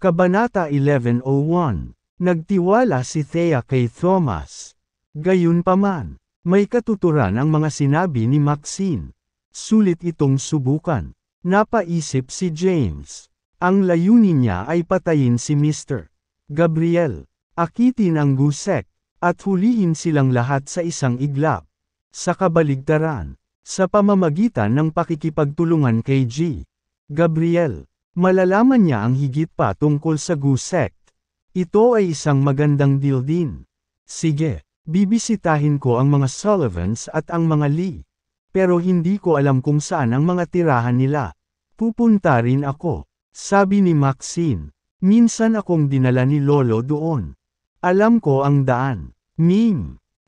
Kabanata 11:01. Nagtiwala si Thea kay Thomas. Gayunpaman, may katuturan ang mga sinabi ni Maxine. Sulit itong subukan. Napaisip si James. Ang layunin niya ay patayin si Mr. Gabriel, akitin ang gusek, at hulihin silang lahat sa isang iglap. Sa kabaligtaran, sa pamamagitan ng pakikipagtulungan kay G. Gabriel, malalaman niya ang higit pa tungkol sa gusek. Ito ay isang magandang deal din. Sige, bibisitahin ko ang mga Sullivans at ang mga Lee. Pero hindi ko alam kung saan ang mga tirahan nila. Pupunta rin ako, sabi ni Maxine. Minsan akong dinala ni Lolo doon. Alam ko ang daan.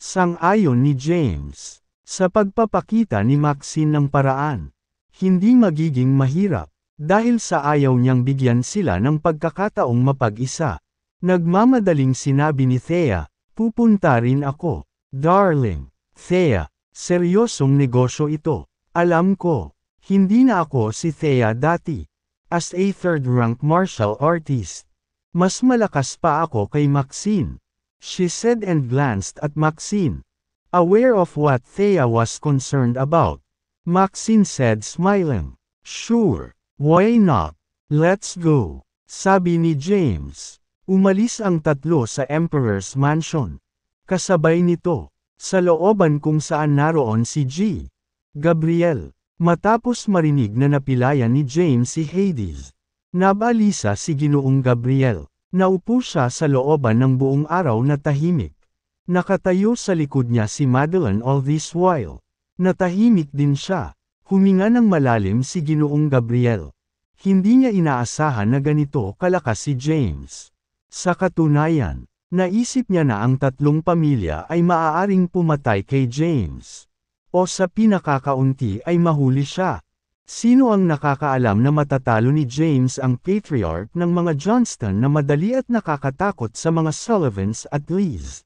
Sang-ayon ni James. Sa pagpapakita ni Maxine ng paraan, hindi magiging mahirap. Dahil sa ayaw niyang bigyan sila ng pagkakataong mapag-isa. Nagmamadaling sinabi ni Thea, pupunta rin ako. Darling, Thea, seryosong negosyo ito. Alam ko, hindi na ako si Thea dati. As a third-rank martial artist, mas malakas pa ako kay Maxine. She said and glanced at Maxine. Aware of what Thea was concerned about. Maxine said smiling, sure. Why not? Let's go, sabi ni James. Umalis ang tatlo sa Emperor's Mansion. Kasabay nito, sa looban kung saan naroon si G. Gabriel. Matapos marinig na napilayan ni James si Hades. Nabalisa si Ginoong Gabriel. Naupo siya sa looban ng buong araw na tahimik. Nakatayo sa likod niya si Madeline all this while. Natahimik din siya. Huminga ng malalim si Ginoong Gabriel. Hindi niya inaasahan na ganito kalakas si James. Sa katunayan, naisip niya na ang tatlong pamilya ay maaaring pumatay kay James. O sa pinakakaunti ay mahuli siya. Sino ang nakakaalam na matatalo ni James ang patriarch ng mga Johnston na madali at nakakatakot sa mga Sullivans at Lees?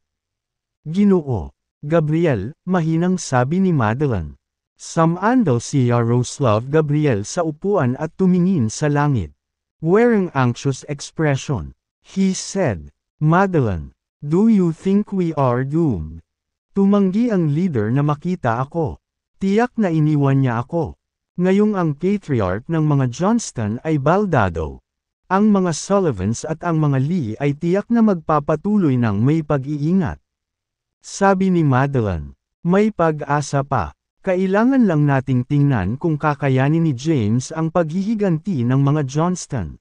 Ginoo Gabriel, mahinang sabi ni Madeline. Sumandal si Yaroslav Gabriel sa upuan at tumingin sa langit. Wearing anxious expression, he said, Madeline, do you think we are doomed? Tumanggi ang leader na makita ako. Tiyak na iniwan niya ako. Ngayong ang patriarch ng mga Johnston ay baldado. Ang mga Sullivans at ang mga Lee ay tiyak na magpapatuloy ng may pag-iingat. Sabi ni Madeline, may pag-asa pa. Kailangan lang nating tingnan kung kakayanin ni James ang paghihiganti ng mga Johnston.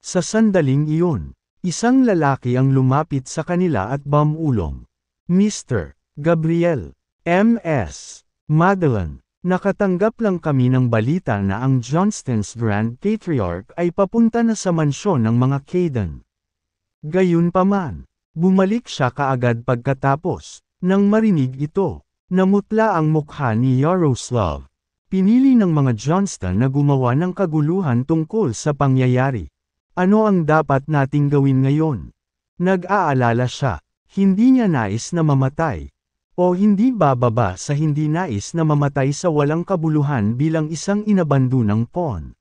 Sa sandaling iyon, isang lalaki ang lumapit sa kanila at bumulong. Mr. Gabriel, M.S. Madeline, nakatanggap lang kami ng balita na ang Johnston's Grand Patriarch ay papunta na sa mansyon ng mga Caden. Gayunpaman, bumalik siya kaagad pagkatapos, nang marinig ito. Namutla ang mukha ni Yaroslav. Pinili ng mga Johnston na gumawa ng kaguluhan tungkol sa pangyayari. Ano ang dapat nating gawin ngayon? Nag-aalala siya. Hindi niya nais na mamatay. O hindi bababa sa hindi nais na mamatay sa walang kabuluhan bilang isang inabandonang pawn.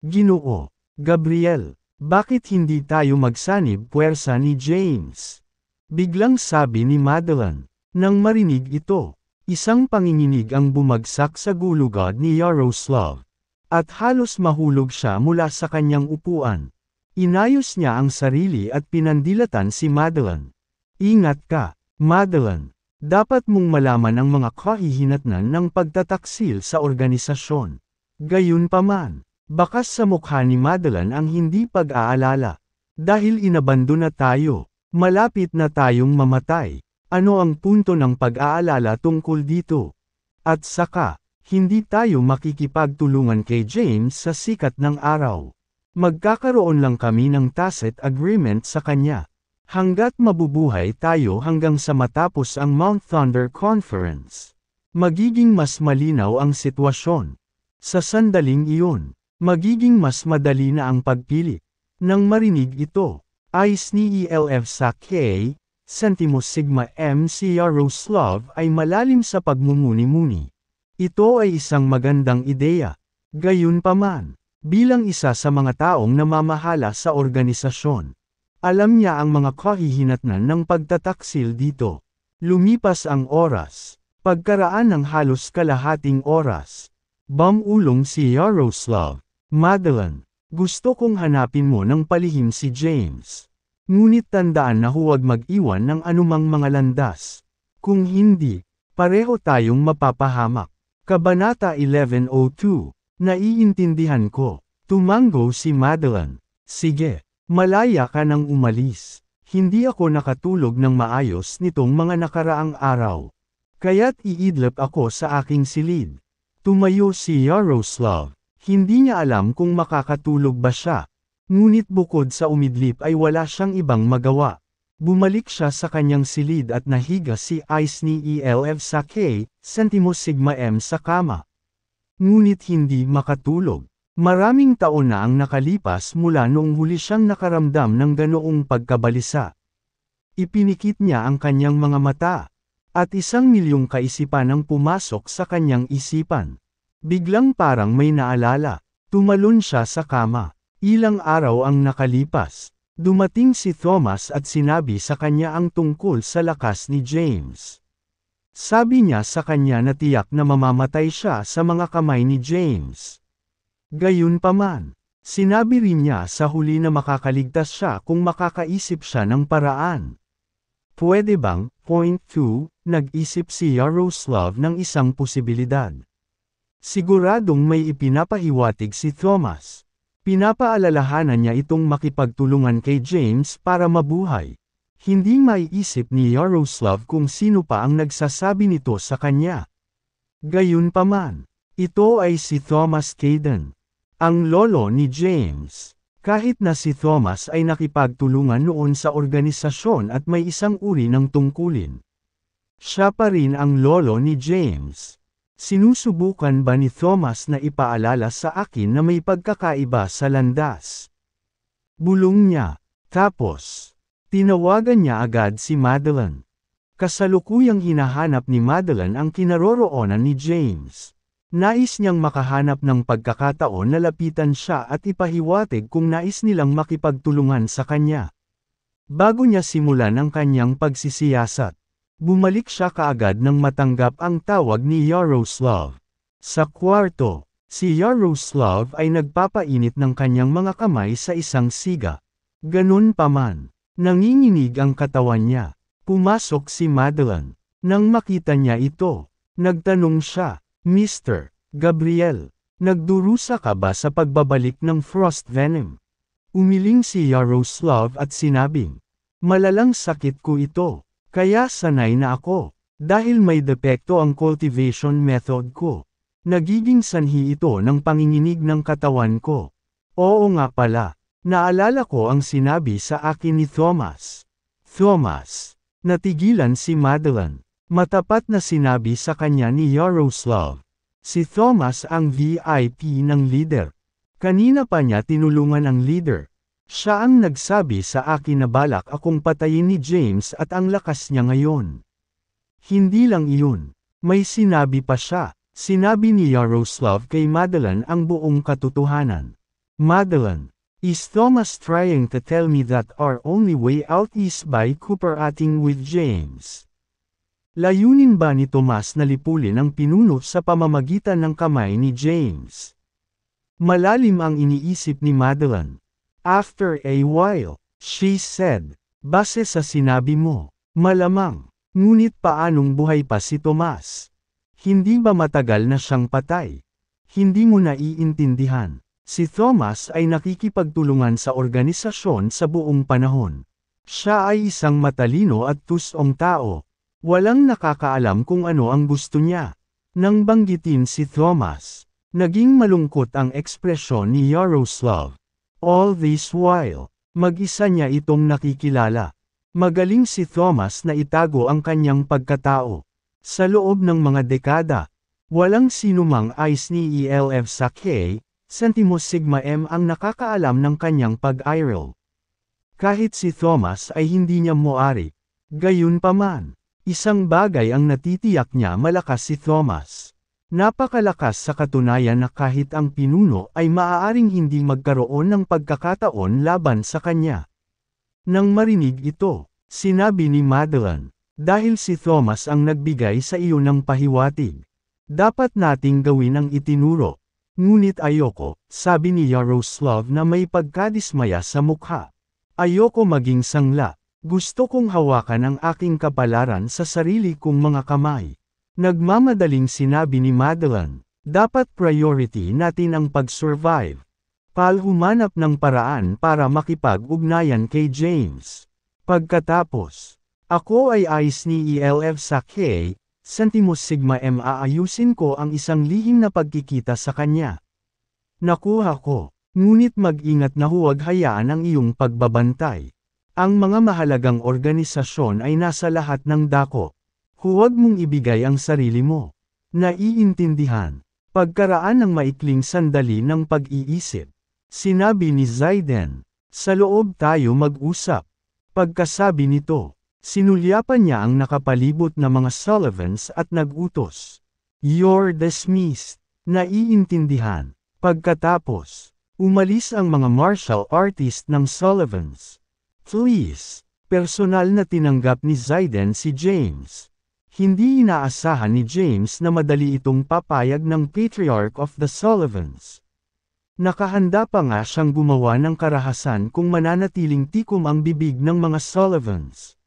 Ginoo Gabriel, bakit hindi tayo magsanib puwersa ni James? Biglang sabi ni Madeline. Nang marinig ito, isang panginginig ang bumagsak sa gulugod ni Yaroslav. At halos mahulog siya mula sa kanyang upuan. Inayos niya ang sarili at pinandilatan si Madeline. Ingat ka, Madeline. Dapat mong malaman ang mga kahihinatnan ng pagtataksil sa organisasyon. Gayunpaman, bakas sa mukha ni Madeline ang hindi pag-aalala. Dahil inabandon na tayo, malapit na tayong mamatay. Ano ang punto ng pag-aalala tungkol dito? At saka, hindi tayo makikipagtulungan kay James sa sikat ng araw. Magkakaroon lang kami ng tacit agreement sa kanya. Hanggat mabubuhay tayo hanggang sa matapos ang Mount Thunder Conference. Magiging mas malinaw ang sitwasyon. Sa sandaling iyon, magiging mas madali na ang pagpili. Nang marinig ito, ayos ni ELF sa K. Centimo Sigma M si Yaroslav ay malalim sa pagmumuni-muni. Ito ay isang magandang ideya. Gayunpaman, Bilang isa sa mga taong namamahala sa organisasyon, alam niya ang mga kahihinatnan ng pagtataksil dito. Lumipas ang oras. Pagkaraan ng halos kalahating oras, bumulong si Yaroslav. Madeline, gusto kong hanapin mo ng palihim si James. Ngunit tandaan na huwag mag-iwan ng anumang mga landas. Kung hindi, pareho tayong mapapahamak. Kabanata 11:02. Naiintindihan ko. Tumango si Madeline. Sige, malaya ka nang umalis. Hindi ako nakatulog ng maayos nitong mga nakaraang araw. Kaya't iidlip ako sa aking silid. Tumayo si Yaroslav. Hindi niya alam kung makakatulog ba siya. Ngunit bukod sa umidlip ay wala siyang ibang magawa. Bumalik siya sa kanyang silid at nahiga si Isni Elf sa K, Centimo Sigma M sa kama. Ngunit hindi makatulog. Maraming taon na ang nakalipas mula noong huli siyang nakaramdam ng ganoong pagkabalisa. Ipinikit niya ang kanyang mga mata. At 1,000,000 kaisipan ang pumasok sa kanyang isipan. Biglang parang may naalala. Tumalon siya sa kama. Ilang araw ang nakalipas. Dumating si Thomas at sinabi sa kanya ang tungkol sa lakas ni James. Sabi niya sa kanya na tiyak na mamamatay siya sa mga kamay ni James. Gayunpaman, sinabi rin niya sa huli na makakaligtas siya kung makakaisip siya ng paraan. Pwede bang, point 2, nag-isip si Yaroslav ng isang posibilidad. Siguradong may ipinapahiwatig si Thomas. Pinapaalalahanan niya itong makipagtulungan kay James para mabuhay. Hindi maiisip ni Yaroslav kung sino pa ang nagsasabi nito sa kanya. Gayunpaman, ito ay si Thomas Caden, ang lolo ni James. Kahit na si Thomas ay nakipagtulungan noon sa organisasyon at may isang uri ng tungkulin, siya pa rin ang lolo ni James. Sinusubukan ba ni Thomas na ipaalala sa akin na may pagkakaiba sa landas? Bulong niya. Tapos, tinawagan niya agad si Madeline. Kasalukuyang hinahanap ni Madeline ang kinaroroonan ni James. Nais niyang makahanap ng pagkakataon na lapitan siya at ipahiwatig kung nais nilang makipagtulungan sa kanya. Bago niya simulan ang kanyang pagsisiyasat, bumalik siya kaagad nang matanggap ang tawag ni Yaroslav. Sa kwarto, si Yaroslav ay nagpapainit ng kanyang mga kamay sa isang siga. Ganun pa man, nanginginig ang katawan niya. Pumasok si Madeline. Nang makita niya ito, nagtanong siya, Mr. Gabriel, nagdurusa ka ba sa pagbabalik ng frost venom? Umiling si Yaroslav at sinabing, malalang sakit ko ito, kaya sanay na ako. Dahil may depekto ang cultivation method ko, nagiging sanhi ito ng panginginig ng katawan ko. Oo nga pala, naalala ko ang sinabi sa akin ni Thomas. Thomas, natigilan si Madeline. Matapat na sinabi sa kanya ni Yaroslav. Si Thomas ang VIP ng leader. Kanina pa niya tinulungan ang leader. Siya ang nagsabi sa akin na balak akong patayin ni James at ang lakas niya ngayon. Hindi lang iyon. May sinabi pa siya. Sinabi ni Yaroslav kay Madeline ang buong katotohanan. Madeline, is Thomas trying to tell me that our only way out is by cooperating with James? Layunin ba ni Tomas na lipulin ang pinuno sa pamamagitan ng kamay ni James? Malalim ang iniisip ni Madeline. After a while, she said, base sa sinabi mo, malamang, ngunit paanong buhay pa si Tomas? Hindi ba matagal na siyang patay? Hindi mo naiintindihan. Si Thomas ay nakikipagtulungan sa organisasyon sa buong panahon. Siya ay isang matalino at tusong tao. Walang nakakaalam kung ano ang gusto niya. Nang banggitin si Thomas, naging malungkot ang ekspresyon ni Yaroslav. All this while, mag-isa niya itong nakikilala. Magaling si Thomas na itago ang kanyang pagkatao. Sa loob ng mga dekada, walang sinumang Isni Elf sa K, Centimo Sigma M ang nakakaalam ng kanyang pag-iral. Kahit si Thomas ay hindi niya moari. Gayunpaman, isang bagay ang natitiyak niya malakas si Thomas. Napakalakas sa katunayan na kahit ang pinuno ay maaaring hindi magkaroon ng pagkakataon laban sa kanya. Nang marinig ito, sinabi ni Madeline, dahil si Thomas ang nagbigay sa iyo ng pahiwatig. Dapat nating gawin ang itinuro. Ngunit ayoko, sabi ni Yaroslav na may pagkadismaya sa mukha. Ayoko maging sangla. Gusto kong hawakan ang aking kapalaran sa sarili kong mga kamay. Nagmamadaling sinabi ni Madeline, dapat priority natin ang pag-survive. Paul humanap ng paraan para makipag-ugnayan kay James. Pagkatapos, ako ay ayos ni ELF sa K, Centimus Sigma M aayusin ko ang isang lihim na pagkikita sa kanya. Nakuha ko, ngunit mag-ingat na huwag hayaan ang iyong pagbabantay. Ang mga mahalagang organisasyon ay nasa lahat ng dako. Huwag mong ibigay ang sarili mo. Naiintindihan. Pagkaraan ng maikling sandali ng pag-iisip. Sinabi ni Zaiden, sa loob tayo mag-usap. Pagkasabi nito, sinulyapan niya ang nakapalibot na mga Sullivans at nag-utos. You're dismissed. Naiintindihan. Pagkatapos, umalis ang mga martial artist ng Sullivans. Please, personal na tinanggap ni Zaiden si James. Hindi inaasahan ni James na madali itong papayag ng Patriarch of the Sullivans. Nakahanda pa nga siyang gumawa ng karahasan kung mananatiling tikom ang bibig ng mga Sullivans.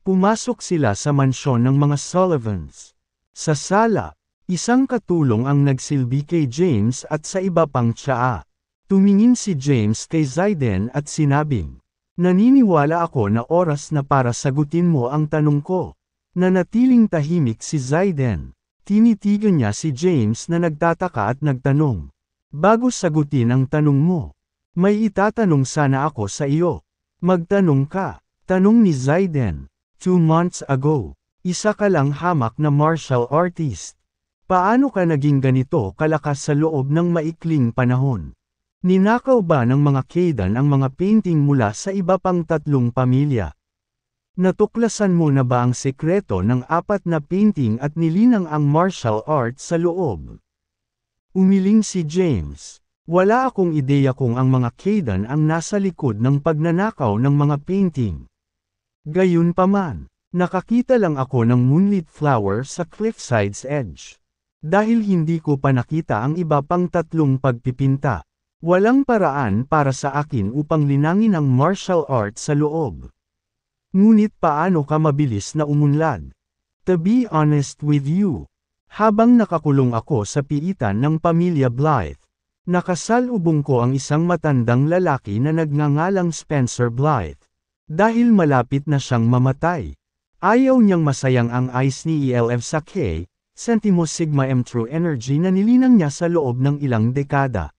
Pumasok sila sa mansyon ng mga Sullivans. Sa sala, isang katulong ang nagsilbi kay James at sa iba pang tsaa. Tumingin si James kay Zaiden at sinabing, naniniwala ako na oras na para sagutin mo ang tanong ko. Nanatiling tahimik si Zaiden. Tinitigan niya si James na nagtataka at nagtanong. Bago sagutin ang tanong mo, may itatanong sana ako sa iyo. Magtanong ka. Tanong ni Zaiden. 2 months ago, isa ka lang hamak na martial artist. Paano ka naging ganito kalakas sa loob ng maikling panahon? Ninakaw ba ng mga Kaidan ang mga painting mula sa iba pang 3 pamilya? Natuklasan mo na ba ang sekreto ng 4 na painting at nilinang ang martial art sa loob? Umiling si James. Wala akong ideya kung ang mga Kaidan ang nasa likod ng pagnanakaw ng mga painting. Gayunpaman, nakakita lang ako ng moonlit flower sa cliffside's edge. Dahil hindi ko pa nakita ang iba pang 3 pagpipinta. Walang paraan para sa akin upang linangin ang martial art sa loob. Ngunit paano ka mabilis na umunlad? To be honest with you, habang nakakulong ako sa piitan ng pamilya Blythe, nakasalubong ko ang isang matandang lalaki na nagngangalang Spencer Blythe. Dahil malapit na siyang mamatay, ayaw niyang masayang ang eyes ni ELF sa K, Centimus Sigma M True Energy na nilinang niya sa loob ng ilang dekada.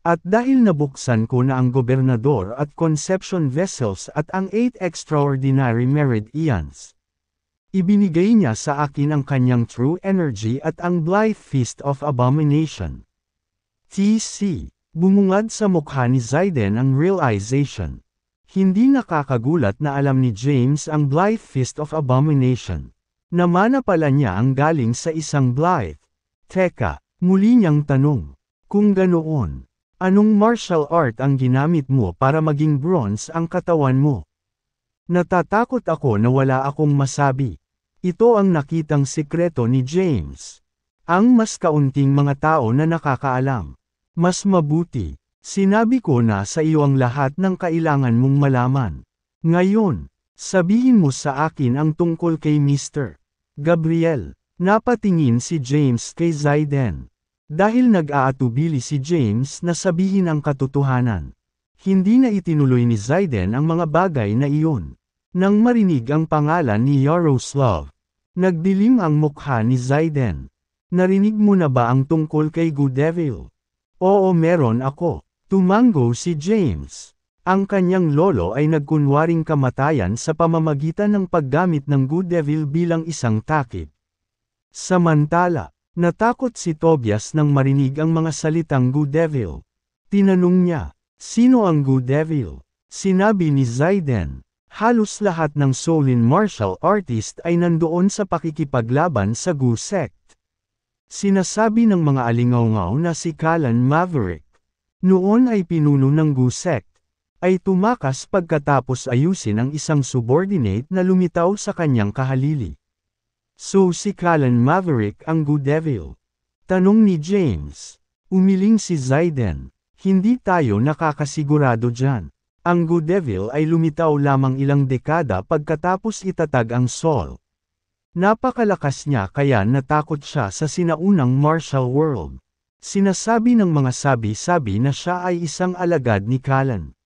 At dahil nabuksan ko na ang gobernador at conception vessels at ang 8 extraordinary married eons, ibinigay niya sa akin ang kanyang true energy at ang Blythe Feast of Abomination. TC, bumungad sa mukha ni Zaiden ang realization. Hindi nakakagulat na alam ni James ang Blythe Feast of Abomination. Namana pala niya ang galing sa isang Blythe. Teka, muli niyang tanong. Kung ganoon, anong martial art ang ginamit mo para maging bronze ang katawan mo? Natatakot ako na wala akong masabi. Ito ang nakitang sikreto ni James. Ang mas kaunting mga tao na nakakaalam. Mas mabuti, sinabi ko na sa iyo ang lahat ng kailangan mong malaman. Ngayon, sabihin mo sa akin ang tungkol kay Mr. Gabriel. Napatingin si James kay Zaiden. Dahil nag-aatubili si James na sabihin ang katotohanan. Hindi na itinuloy ni Zaiden ang mga bagay na iyon. Nang marinig ang pangalan ni Yaroslav, nagdilim ang mukha ni Zaiden. Narinig mo na ba ang tungkol kay Good Devil? Oo, meron ako. Tumango si James. Ang kanyang lolo ay nagkunwaring kamatayan sa pamamagitan ng paggamit ng Good Devil bilang isang takip. Samantala, natakot si Tobias nang marinig ang mga salitang Good Devil. Tinanong niya, sino ang Good Devil? Sinabi ni Zaiden, halos lahat ng Solin martial artist ay nandoon sa pakikipaglaban sa Gu sect. Sinasabi ng mga alingawngaw na si Callan Maverick, noon ay pinuno ng Gu sect, ay tumakas pagkatapos ayusin ang isang subordinate na lumitaw sa kanyang kahalili. So si Callan Maverick ang Gu Devil? Tanong ni James. Umiling si Zayden. Hindi tayo nakakasigurado dyan. Ang Gu Devil ay lumitaw lamang ilang dekada pagkatapos itatag ang Sol. Napakalakas niya kaya natakot siya sa sinaunang martial world. Sinasabi ng mga sabi-sabi na siya ay isang alagad ni Callan.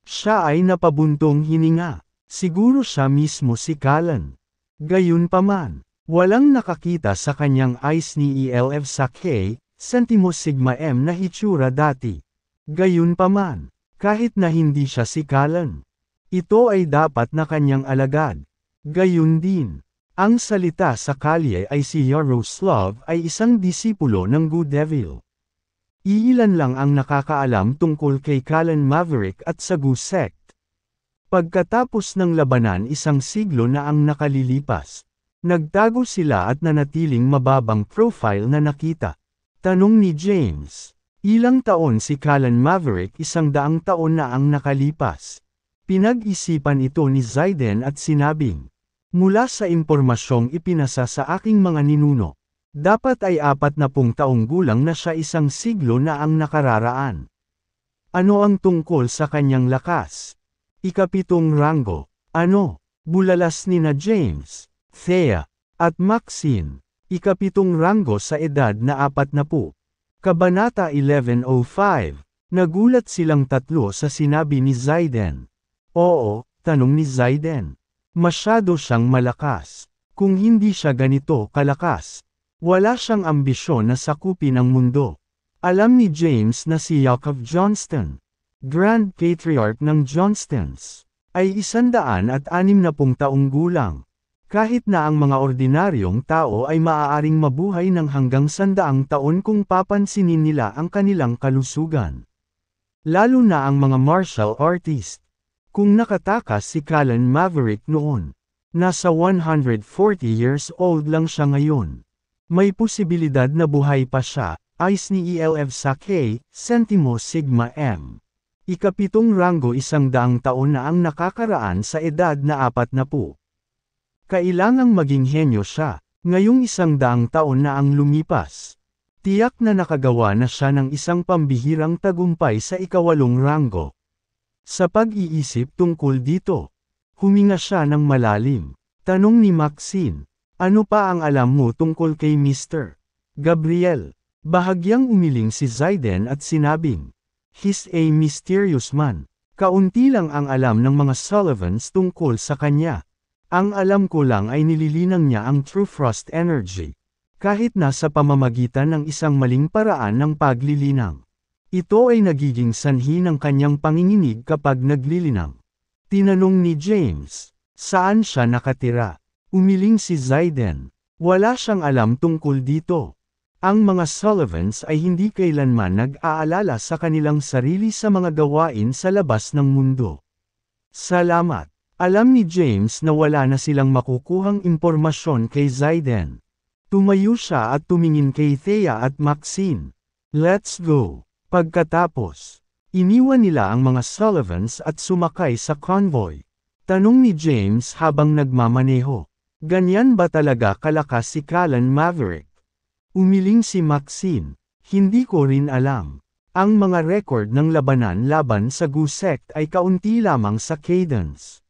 Siya ay napabuntong hininga. Siguro siya mismo si Callan. Gayunpaman, walang nakakita sa kanyang eyes ni ELF sa K, Centimo Sigma M na hitsura dati. Gayunpaman, kahit na hindi siya si Callan, ito ay dapat na kanyang alagad. Gayun din. Ang salita sa kalye ay si Yaroslav ay isang disipulo ng Gu Devil. Iilan lang ang nakakaalam tungkol kay Callan Maverick at sa Gu sect. Pagkatapos ng labanan isang siglo na ang nakalilipas, nagtago sila at nanatiling mababang profile na nakita. Tanong ni James, ilang taon si Callan Maverick? 100 taon na ang nakalipas. Pinag-isipan ito ni Zayden at sinabing, mula sa impormasyong ipinasa sa aking mga ninuno, dapat ay 40 taong gulang na siya, isang siglo na ang nakararaan. Ano ang tungkol sa kanyang lakas? 7 ranggo. Ano? Bulalas ni na James, Thea, at Maxine. 7 ranggo sa edad na 40. Kabanata 11:05. Nagulat silang tatlo sa sinabi ni Zayden. Oo, tanong ni Zayden. Masyado siyang malakas. Kung hindi siya ganito kalakas, wala siyang ambisyon na sakupin ang mundo. Alam ni James na si Yakov Johnston, Grand Patriarch ng Johnstons, ay 160 taong gulang. Kahit na ang mga ordinaryong tao ay maaaring mabuhay ng hanggang 100 taon kung papansinin nila ang kanilang kalusugan. Lalo na ang mga martial artist. Kung nakatakas si Callan Maverick noon, nasa 140 years old lang siya ngayon. May posibilidad na buhay pa siya, ayos ni ELF sa K, Centimo Sigma M. 7 ranggo 100 taon na ang nakakaraan sa edad na 40. Kailangang maging henyo siya, ngayong 100 taon na ang lumipas. Tiyak na nakagawa na siya ng isang pambihirang tagumpay sa 8 ranggo. Sa pag-iisip tungkol dito, huminga siya ng malalim. Tanong ni Maxine, ano pa ang alam mo tungkol kay Mr. Gabriel? Bahagyang umiling si Zayden at sinabing, he's a mysterious man. Kaunti lang ang alam ng mga Sullivans tungkol sa kanya. Ang alam ko lang ay nililinang niya ang True Frost Energy. Kahit na sa pamamagitan ng isang maling paraan ng paglilinang. Ito ay nagiging sanhi ng kanyang panginginig kapag naglilinang. Tinanong ni James, saan siya nakatira? Umiling si Zayden. Wala siyang alam tungkol dito. Ang mga Sullivans ay hindi kailanman nag-aalala sa kanilang sarili sa mga gawain sa labas ng mundo. Salamat. Alam ni James na wala na silang makukuhang impormasyon kay Zayden. Tumayo siya at tumingin kay Thea at Maxine. Let's go. Pagkatapos, iniwan nila ang mga Sullivans at sumakay sa convoy. Tanong ni James habang nagmamaneho. Ganyan ba talaga kalakas si Callan Maverick? Umiling si Maxine. Hindi ko rin alam. Ang mga record ng labanan laban sa Gu sect ay kaunti lamang sa Cadence.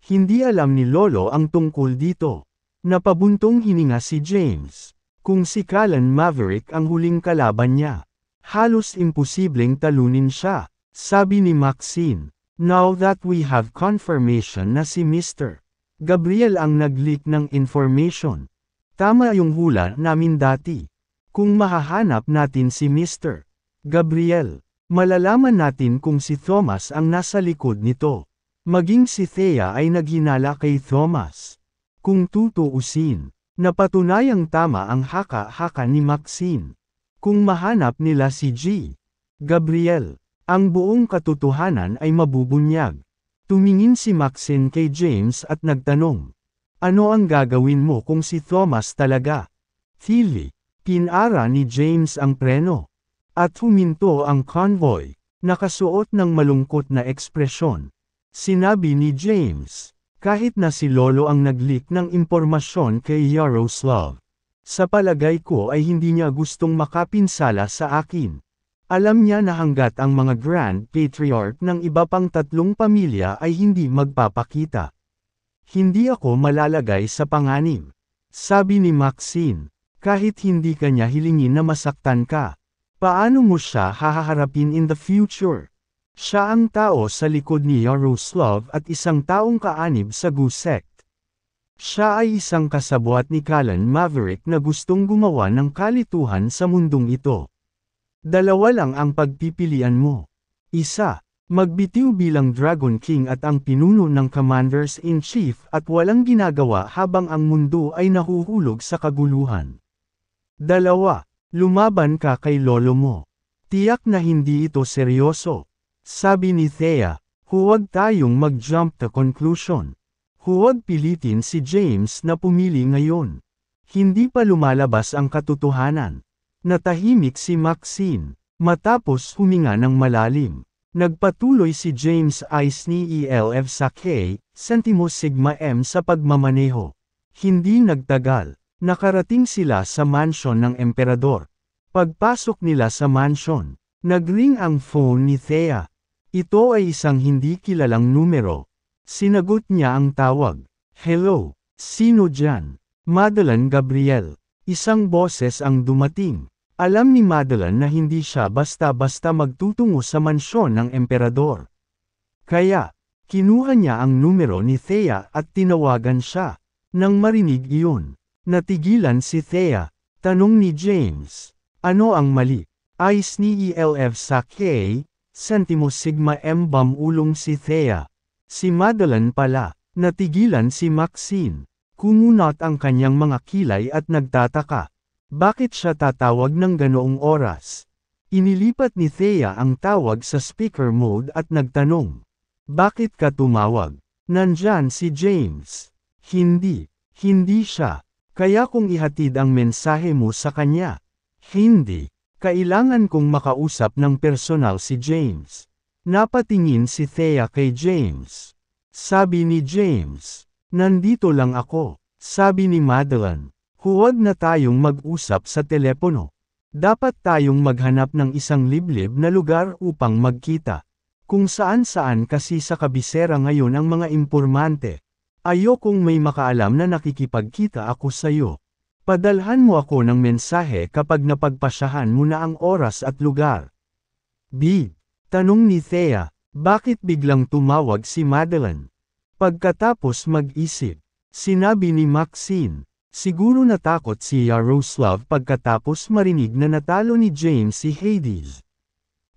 Hindi alam ni Lolo ang tungkol dito. Napabuntong hininga si James. Kung si Callan Maverick ang huling kalaban niya, halos imposibleng talunin siya, sabi ni Maxine. Now that we have confirmation na si Mr. Gabriel ang nag-leak ng information. Tama yung hula namin dati. Kung mahahanap natin si Mr. Gabriel, malalaman natin kung si Thomas ang nasa likod nito. Maging si Thea ay naghinala kay Thomas. Kung tutuusin, napatunayang tama ang haka-haka ni Maxine. Kung mahanap nila si G. Gabriel, ang buong katotohanan ay mabubunyag. Tumingin si Maxine kay James at nagtanong, ano ang gagawin mo kung si Thomas talaga? Tilly, Pinara ni James ang preno. At huminto ang convoy. Nakasuot ng malungkot na ekspresyon. Sinabi ni James, kahit na si Lolo ang nag-leak ng impormasyon kay Yaroslav. Sa palagay ko ay hindi niya gustong makapinsala sa akin. Alam niya na hanggat ang mga Grand Patriarch ng iba pang 3 pamilya ay hindi magpapakita. Hindi ako malalagay sa panganib. Sabi ni Maxine, kahit hindi kanya hilingin na masaktan ka. Paano mo siya haharapin in the future? Siya ang tao sa likod ni Yaroslav at isang taong kaanib sa Gu sect. Siya ay isang kasabwat ni Callan Maverick na gustong gumawa ng kalituhan sa mundong ito. 2 lang ang pagpipilian mo. 1, magbitiw bilang Dragon King at ang pinuno ng Commanders-in-Chief at walang ginagawa habang ang mundo ay nahuhulog sa kaguluhan. 2, lumaban ka kay lolo mo. Tiyak na hindi ito seryoso. Sabi ni Thea, huwag tayong mag-jump to conclusion. Huwag pilitin si James na pumili ngayon. Hindi pa lumalabas ang katotohanan. Natahimik si Maxine. Matapos huminga ng malalim. Nagpatuloy si James Ice ni ELF sa K, Centimo Sigma M sa pagmamaneho. Hindi nagtagal. Nakarating sila sa mansyon ng emperador. Pagpasok nila sa mansyon, nagring ang phone ni Thea. Ito ay isang hindi kilalang numero. Sinagot niya ang tawag. Hello, sino dyan? Madeline Gabriel. Isang boses ang dumating. Alam ni Madeline na hindi siya basta-basta magtutungo sa mansyon ng emperador. Kaya, kinuha niya ang numero ni Thea at tinawagan siya. Nang marinig iyon, natigilan si Thea. Tanong ni James, ano ang mali? Ice ni ELF sa K, Centimo Sigma M bamulong si Thea. Si Madeline pala, natigilan si Maxine. Kumunat ang kanyang mga kilay at nagtataka. Bakit siya tatawag ng ganoong oras? Inilipat ni Thea ang tawag sa speaker mode at nagtanong. Bakit ka tumawag? Nandyan si James. Hindi siya. Kaya kung ihatid ang mensahe mo sa kanya. Hindi. Kailangan kong makausap ng personal si James. Napatingin si Thea kay James. Sabi ni James, nandito lang ako. Sabi ni Madeline, huwag na tayong mag-usap sa telepono. Dapat tayong maghanap ng isang liblib na lugar upang magkita. Kung saan-saan kasi sa kabisera ngayon ang mga impormante. Ayokong may makaalam na nakikipagkita ako sa'yo. Padalhan mo ako ng mensahe kapag napagpasyahan mo na ang oras at lugar. B. Tanong ni Thea, bakit biglang tumawag si Madeline? Pagkatapos mag-isip, sinabi ni Maxine, siguro natakot si Yaroslav pagkatapos marinig na natalo ni James si Hades.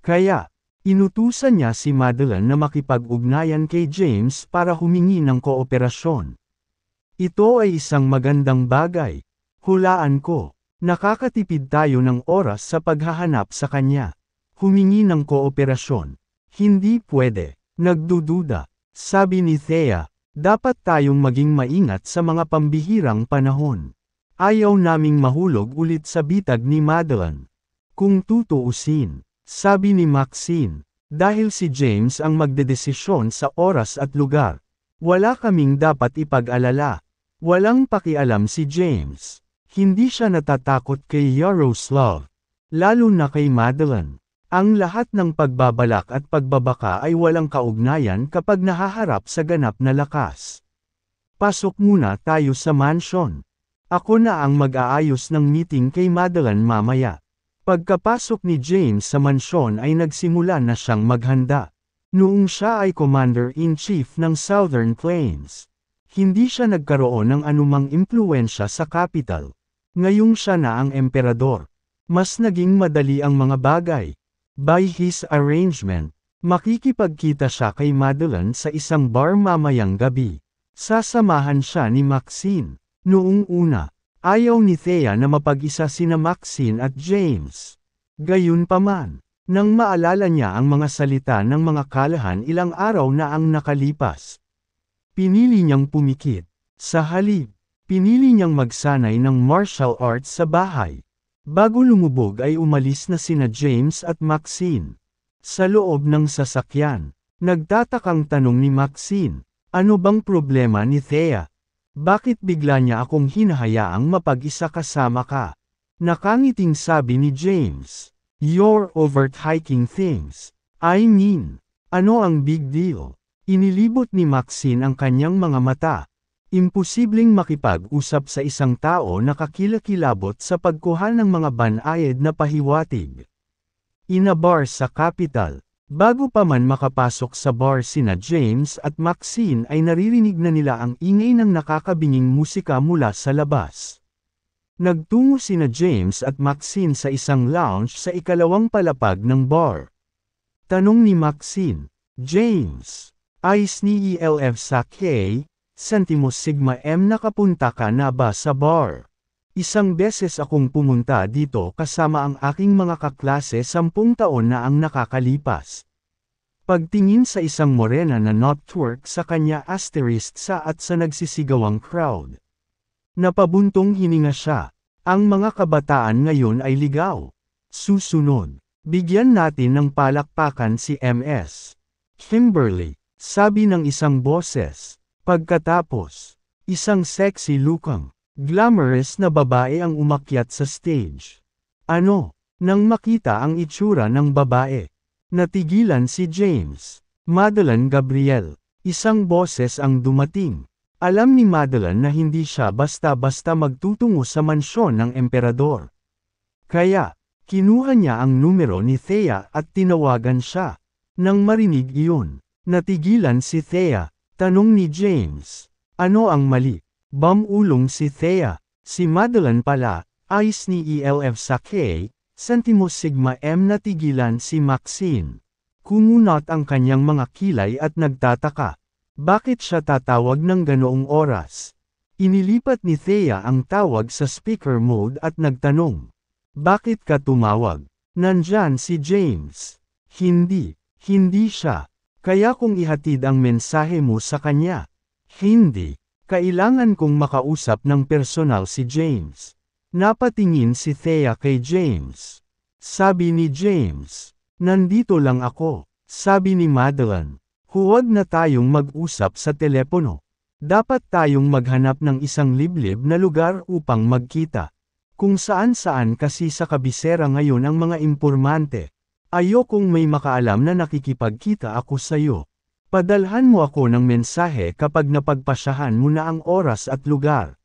Kaya, inutusan niya si Madeline na makipag-ugnayan kay James para humingi ng kooperasyon. Ito ay isang magandang bagay. Hulaan ko, nakakatipid tayo ng oras sa paghahanap sa kanya. Humingi ng kooperasyon. Hindi pwede. Nagdududa. Sabi ni Thea, dapat tayong maging maingat sa mga pambihirang panahon. Ayaw naming mahulog ulit sa bitag ni Madeline. Kung tutuusin, sabi ni Maxine, dahil si James ang magdedesisyon sa oras at lugar. Wala kaming dapat ipag-alala. Walang pakialam si James. Hindi siya natatakot kay Yaroslav. Lalo na kay Madeline. Ang lahat ng pagbabalak at pagbabaka ay walang kaugnayan kapag nahaharap sa ganap na lakas. Pasok muna tayo sa mansyon. Ako na ang mag-aayos ng meeting kay Madeline mamaya. Pagkapasok ni James sa mansyon ay nagsimula na siyang maghanda. Noong siya ay Commander-in-Chief ng Southern Plains. Hindi siya nagkaroon ng anumang impluwensya sa capital. Ngayong siya na ang emperador. Mas naging madali ang mga bagay. By his arrangement, makikipagkita siya kay Madeline sa isang bar mamayang gabi. Sasamahan siya ni Maxine. Noong una, ayaw ni Thea na mapag-isa sina Maxine at James. Gayunpaman, nang maalala niya ang mga salita ng mga kalahan ilang araw na ang nakalipas. Pinili niyang pumikit. Sa halip, pinili niyang magsanay ng martial arts sa bahay. Bago lumubog ay umalis na sina James at Maxine. Sa loob ng sasakyan, nagtatakang tanong ni Maxine, ano bang problema ni Thea? Bakit bigla niya akong hinahayaang mapag-isa kasama ka? Nakangiting sabi ni James, you're overthinking things. I mean, ano ang big deal? Inilibot ni Maxine ang kanyang mga mata. Imposibleng makipag-usap sa isang tao na kakilakilabot sa pagkuha ng mga banayad na pahiwatig. Bar sa capital. Bago pa man makapasok sa bar sina James at Maxine ay naririnig na nila ang ingay ng nakakabinging musika mula sa labas. Nagtungo sina James at Maxine sa isang lounge sa ikalawang palapag ng bar. Tanong ni Maxine, James, ayos ni ELF sa K, Centimo Sigma M nakapunta ka na ba sa bar? Isang beses akong pumunta dito kasama ang aking mga kaklase 10 taon na ang nakakalipas. Pagtingin sa isang morena na notwork sa kanya asterisk sa at sa nagsisigawang crowd. Napabuntong hininga siya. Ang mga kabataan ngayon ay ligaw. Susunod, bigyan natin ng palakpakan si MS. Kimberly, sabi ng isang boses. Pagkatapos, isang sexy lukang, glamorous na babae ang umakyat sa stage. Ano? Nang makita ang itsura ng babae, natigilan si James. Madeline Gabriel, isang boses ang dumating. Alam ni Madeline na hindi siya basta-basta magtutungo sa mansyon ng emperador. Kaya, kinuha niya ang numero ni Thea at tinawagan siya. Nang marinig iyon, natigilan si Thea. Tanong ni James, ano ang mali? Bamulong si Thea, si Madeline pala, ayos ni ELF sa K, Centimo Sigma M natigilan si Maxine. Kumunot ang kanyang mga kilay at nagtataka. Bakit siya tatawag ng ganoong oras? Inilipat ni Thea ang tawag sa speaker mode at nagtanong. Bakit ka tumawag? Nandyan si James. Hindi siya. Kaya kung ihatid ang mensahe mo sa kanya. Hindi. Kailangan kong makausap ng personal si James. Napatingin si Thea kay James. Sabi ni James, nandito lang ako. Sabi ni Madeline, huwag na tayong mag-usap sa telepono. Dapat tayong maghanap ng isang liblib na lugar upang magkita. Kung saan-saan kasi sa kabisera ngayon ang mga impormante. Ayokong may makaalam na nakikipagkita ako sa'yo. Padalhan mo ako ng mensahe kapag napagpasyahan mo na ang oras at lugar.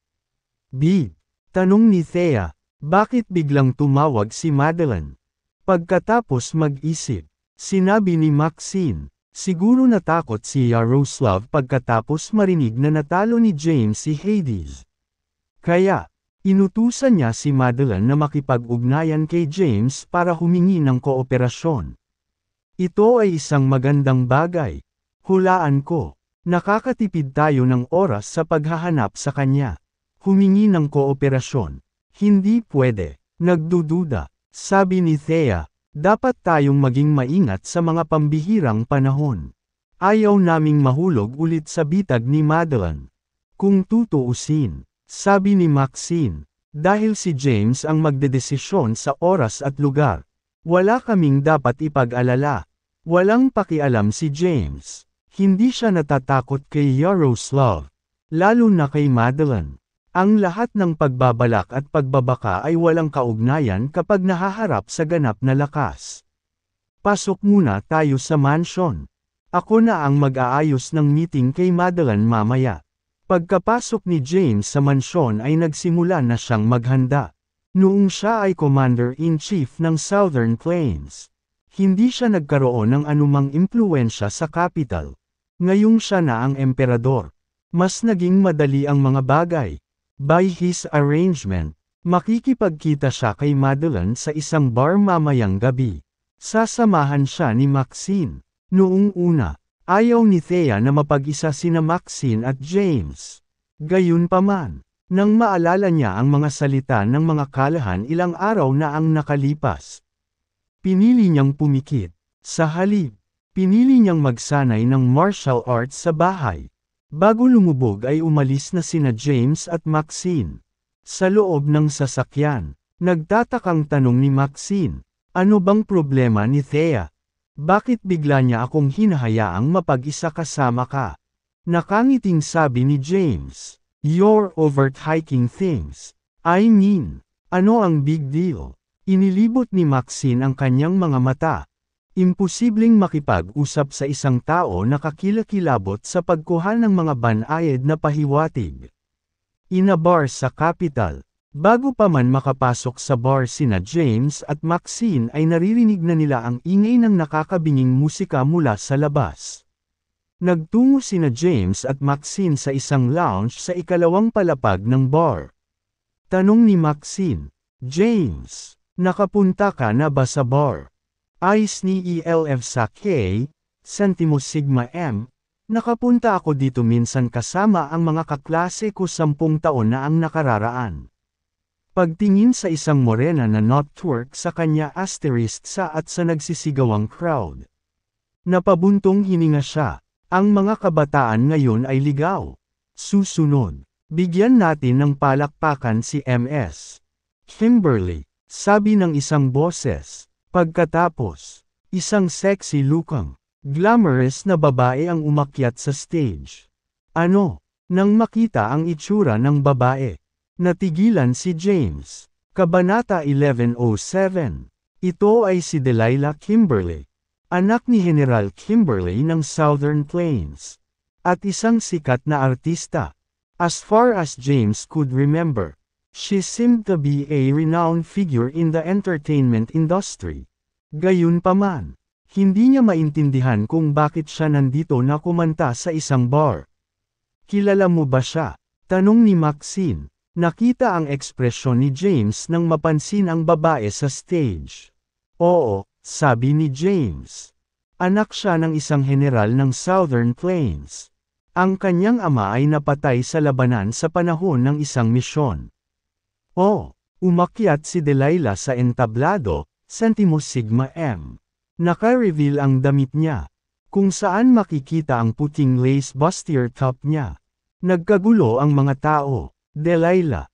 B. Tanong ni Thea, bakit biglang tumawag si Madeline? Pagkatapos mag-isip, sinabi ni Maxine, siguro natakot si Yaroslav pagkatapos marinig na natalo ni James si Hades. Kaya, inutusan niya si Madeline na makipag-ugnayan kay James para humingi ng kooperasyon. Ito ay isang magandang bagay. Hulaan ko, nakakatipid tayo ng oras sa paghahanap sa kanya. Humingi ng kooperasyon. Hindi pwede. Nagdududa. Sabi ni Thea, dapat tayong maging maingat sa mga pambihirang panahon. Ayaw naming mahulog ulit sa bitag ni Madeline. Kung tutuusin. Sabi ni Maxine, dahil si James ang magdedesisyon sa oras at lugar. Wala kaming dapat ipag-alala. Walang pakialam si James. Hindi siya natatakot kay Yaroslav. Lalo na kay Madeline. Ang lahat ng pagbabalak at pagbabaka ay walang kaugnayan kapag nahaharap sa ganap na lakas. Pasok muna tayo sa mansion. Ako na ang mag-aayos ng meeting kay Madeline mamaya. Pagkapasok ni James sa mansyon ay nagsimula na siyang maghanda. Noong siya ay Commander-in-Chief ng Southern Plains. Hindi siya nagkaroon ng anumang impluwensya sa capital. Ngayong siya na ang emperador. Mas naging madali ang mga bagay. By his arrangement, makikipagkita siya kay Madeline sa isang bar mamayang gabi. Sasamahan siya ni Maxine. Noong una, ayaw ni Thea na mapag-isa sina Maxine at James. Gayunpaman, nang maalala niya ang mga salita ng mga kalahan ilang araw na ang nakalipas. Pinili niyang pumikit. Sa halip, pinili niyang magsanay ng martial arts sa bahay. Bago lumubog ay umalis na sina James at Maxine. Sa loob ng sasakyan, Nagtatakang tanong ni Maxine. Ano bang problema ni Thea? Bakit bigla niya akong hinahayaang mapag-isa kasama ka? Nakangiting sabi ni James. You're overthinking things. I mean, ano ang big deal? Inilibot ni Maxine ang kanyang mga mata. Imposibleng makipag-usap sa isang tao na kakilakilabot sa pagkuha ng mga banayad na pahiwatig. Bar sa Capital. Bago pa man makapasok sa bar sina James at Maxine ay naririnig na nila ang ingay ng nakakabinging musika mula sa labas. Nagtungo sina James at Maxine sa isang lounge sa ikalawang palapag ng bar. Tanong ni Maxine, James, nakapunta ka na ba sa bar? Ayos ni ELF sa K, Centimo Sigma M, nakapunta ako dito minsan kasama ang mga kaklase ko 10 taon na ang nakararaan. Pagtingin sa isang morena na notwork sa kanya asterisk sa at sa nagsisigawang crowd. Napabuntong hininga siya, ang mga kabataan ngayon ay ligaw. Susunod, bigyan natin ng palakpakan si MS. Kimberly, sabi ng isang boses. Pagkatapos, isang sexy lukang, glamorous na babae ang umakyat sa stage. Ano? Nang makita ang itsura ng babae, natigilan si James. Kabanata 1107. Ito ay si Delilah Kimberly, anak ni General Kimberly ng Southern Plains, at isang sikat na artista. As far as James could remember, she seemed to be a renowned figure in the entertainment industry. Gayunpaman, hindi niya maintindihan kung bakit siya nandito na kumanta sa isang bar. Kilala mo ba siya? Tanong ni Maxine. Nakita ang ekspresyon ni James nang mapansin ang babae sa stage. Oo, sabi ni James. Anak siya ng isang general ng Southern Plains. Ang kanyang ama ay napatay sa labanan sa panahon ng isang misyon. Oh, umakyat si Delilah sa entablado, Centimo Sigma M. Naka-reveal ang damit niya, kung saan makikita ang puting lace bustier top niya. Nagkagulo ang mga tao. Delilah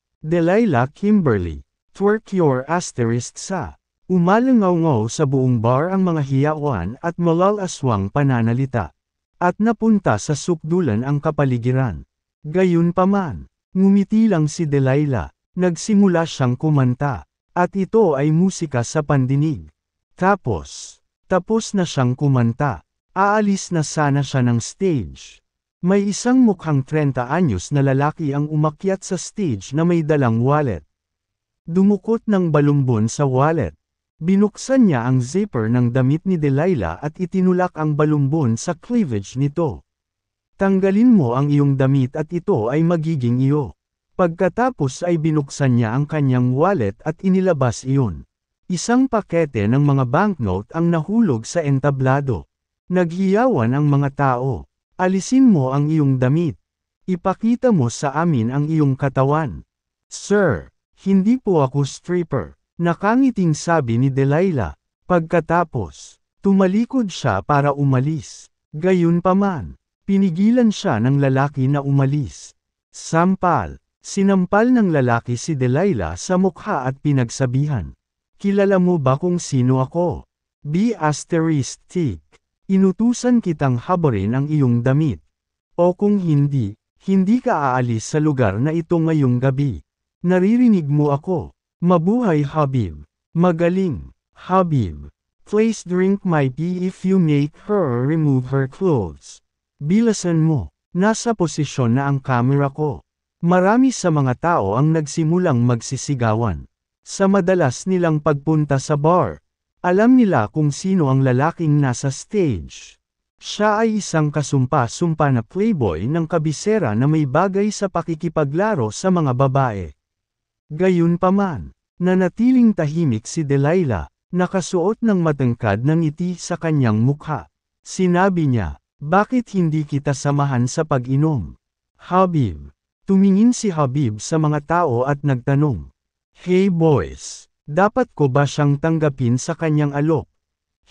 Kimberly, twerk your asterisk sa. Umalangaw-ngaw sa buong bar ang mga hiyawan at malalaswang pananalita. At napunta sa sukdulan ang kapaligiran. Gayunpaman, ngumiti lang si Delilah. Nagsimula siyang kumanta, at ito ay musika sa pandinig. Tapos na siyang kumanta, aalis na sana siya ng stage. May isang mukhang 30 anyos na lalaki ang umakyat sa stage na may dalang wallet. Dumukot ng balumbon sa wallet. Binuksan niya ang zipper ng damit ni Delilah at itinulak ang balumbon sa cleavage nito. Tanggalin mo ang iyong damit at ito ay magiging iyo. Pagkatapos ay binuksan niya ang kanyang wallet at inilabas iyon. Isang pakete ng mga banknote ang nahulog sa entablado. Naghiyawan ang mga tao. Alisin mo ang iyong damit. Ipakita mo sa amin ang iyong katawan. Sir, hindi po ako stripper. Nakangiting sabi ni Delilah. Pagkatapos, tumalikod siya para umalis. Gayunpaman, pinigilan siya ng lalaki na umalis. Sampal. Sinampal ng lalaki si Delilah sa mukha at pinagsabihan. Kilala mo ba kung sino ako? B***. Inutusan kitang habarin ang iyong damit. O kung hindi, hindi ka aalis sa lugar na ito ngayong gabi. Naririnig mo ako. Mabuhay Habib. Magaling, Habib. Please drink my tea if you make her remove her clothes. Bilasan mo. Nasa posisyon na ang kamera ko. Marami sa mga tao ang nagsimulang magsisigawan. Sa madalas nilang pagpunta sa bar, alam nila kung sino ang lalaking nasa stage. Siya ay isang kasumpa-sumpa na playboy ng kabisera na may bagay sa pakikipaglaro sa mga babae. Gayunpaman, nanatiling tahimik si Delilah, nakasuot ng matangkad na ngiti sa kanyang mukha. Sinabi niya, bakit hindi kita samahan sa pag-inom? Habib. Tumingin si Habib sa mga tao at nagtanong. Hey boys, dapat ko ba siyang tanggapin sa kanyang alok?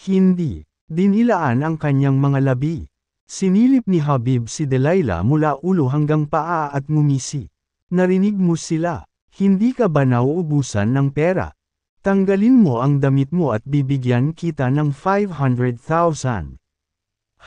Hindi. Dinilaan ang kanyang mga labi. Sinilip ni Habib si Delilah mula ulo hanggang paa at ngumisi. Narinig mo sila. Hindi ka ba nauubusan ng pera? Tanggalin mo ang damit mo at bibigyan kita ng 500,000.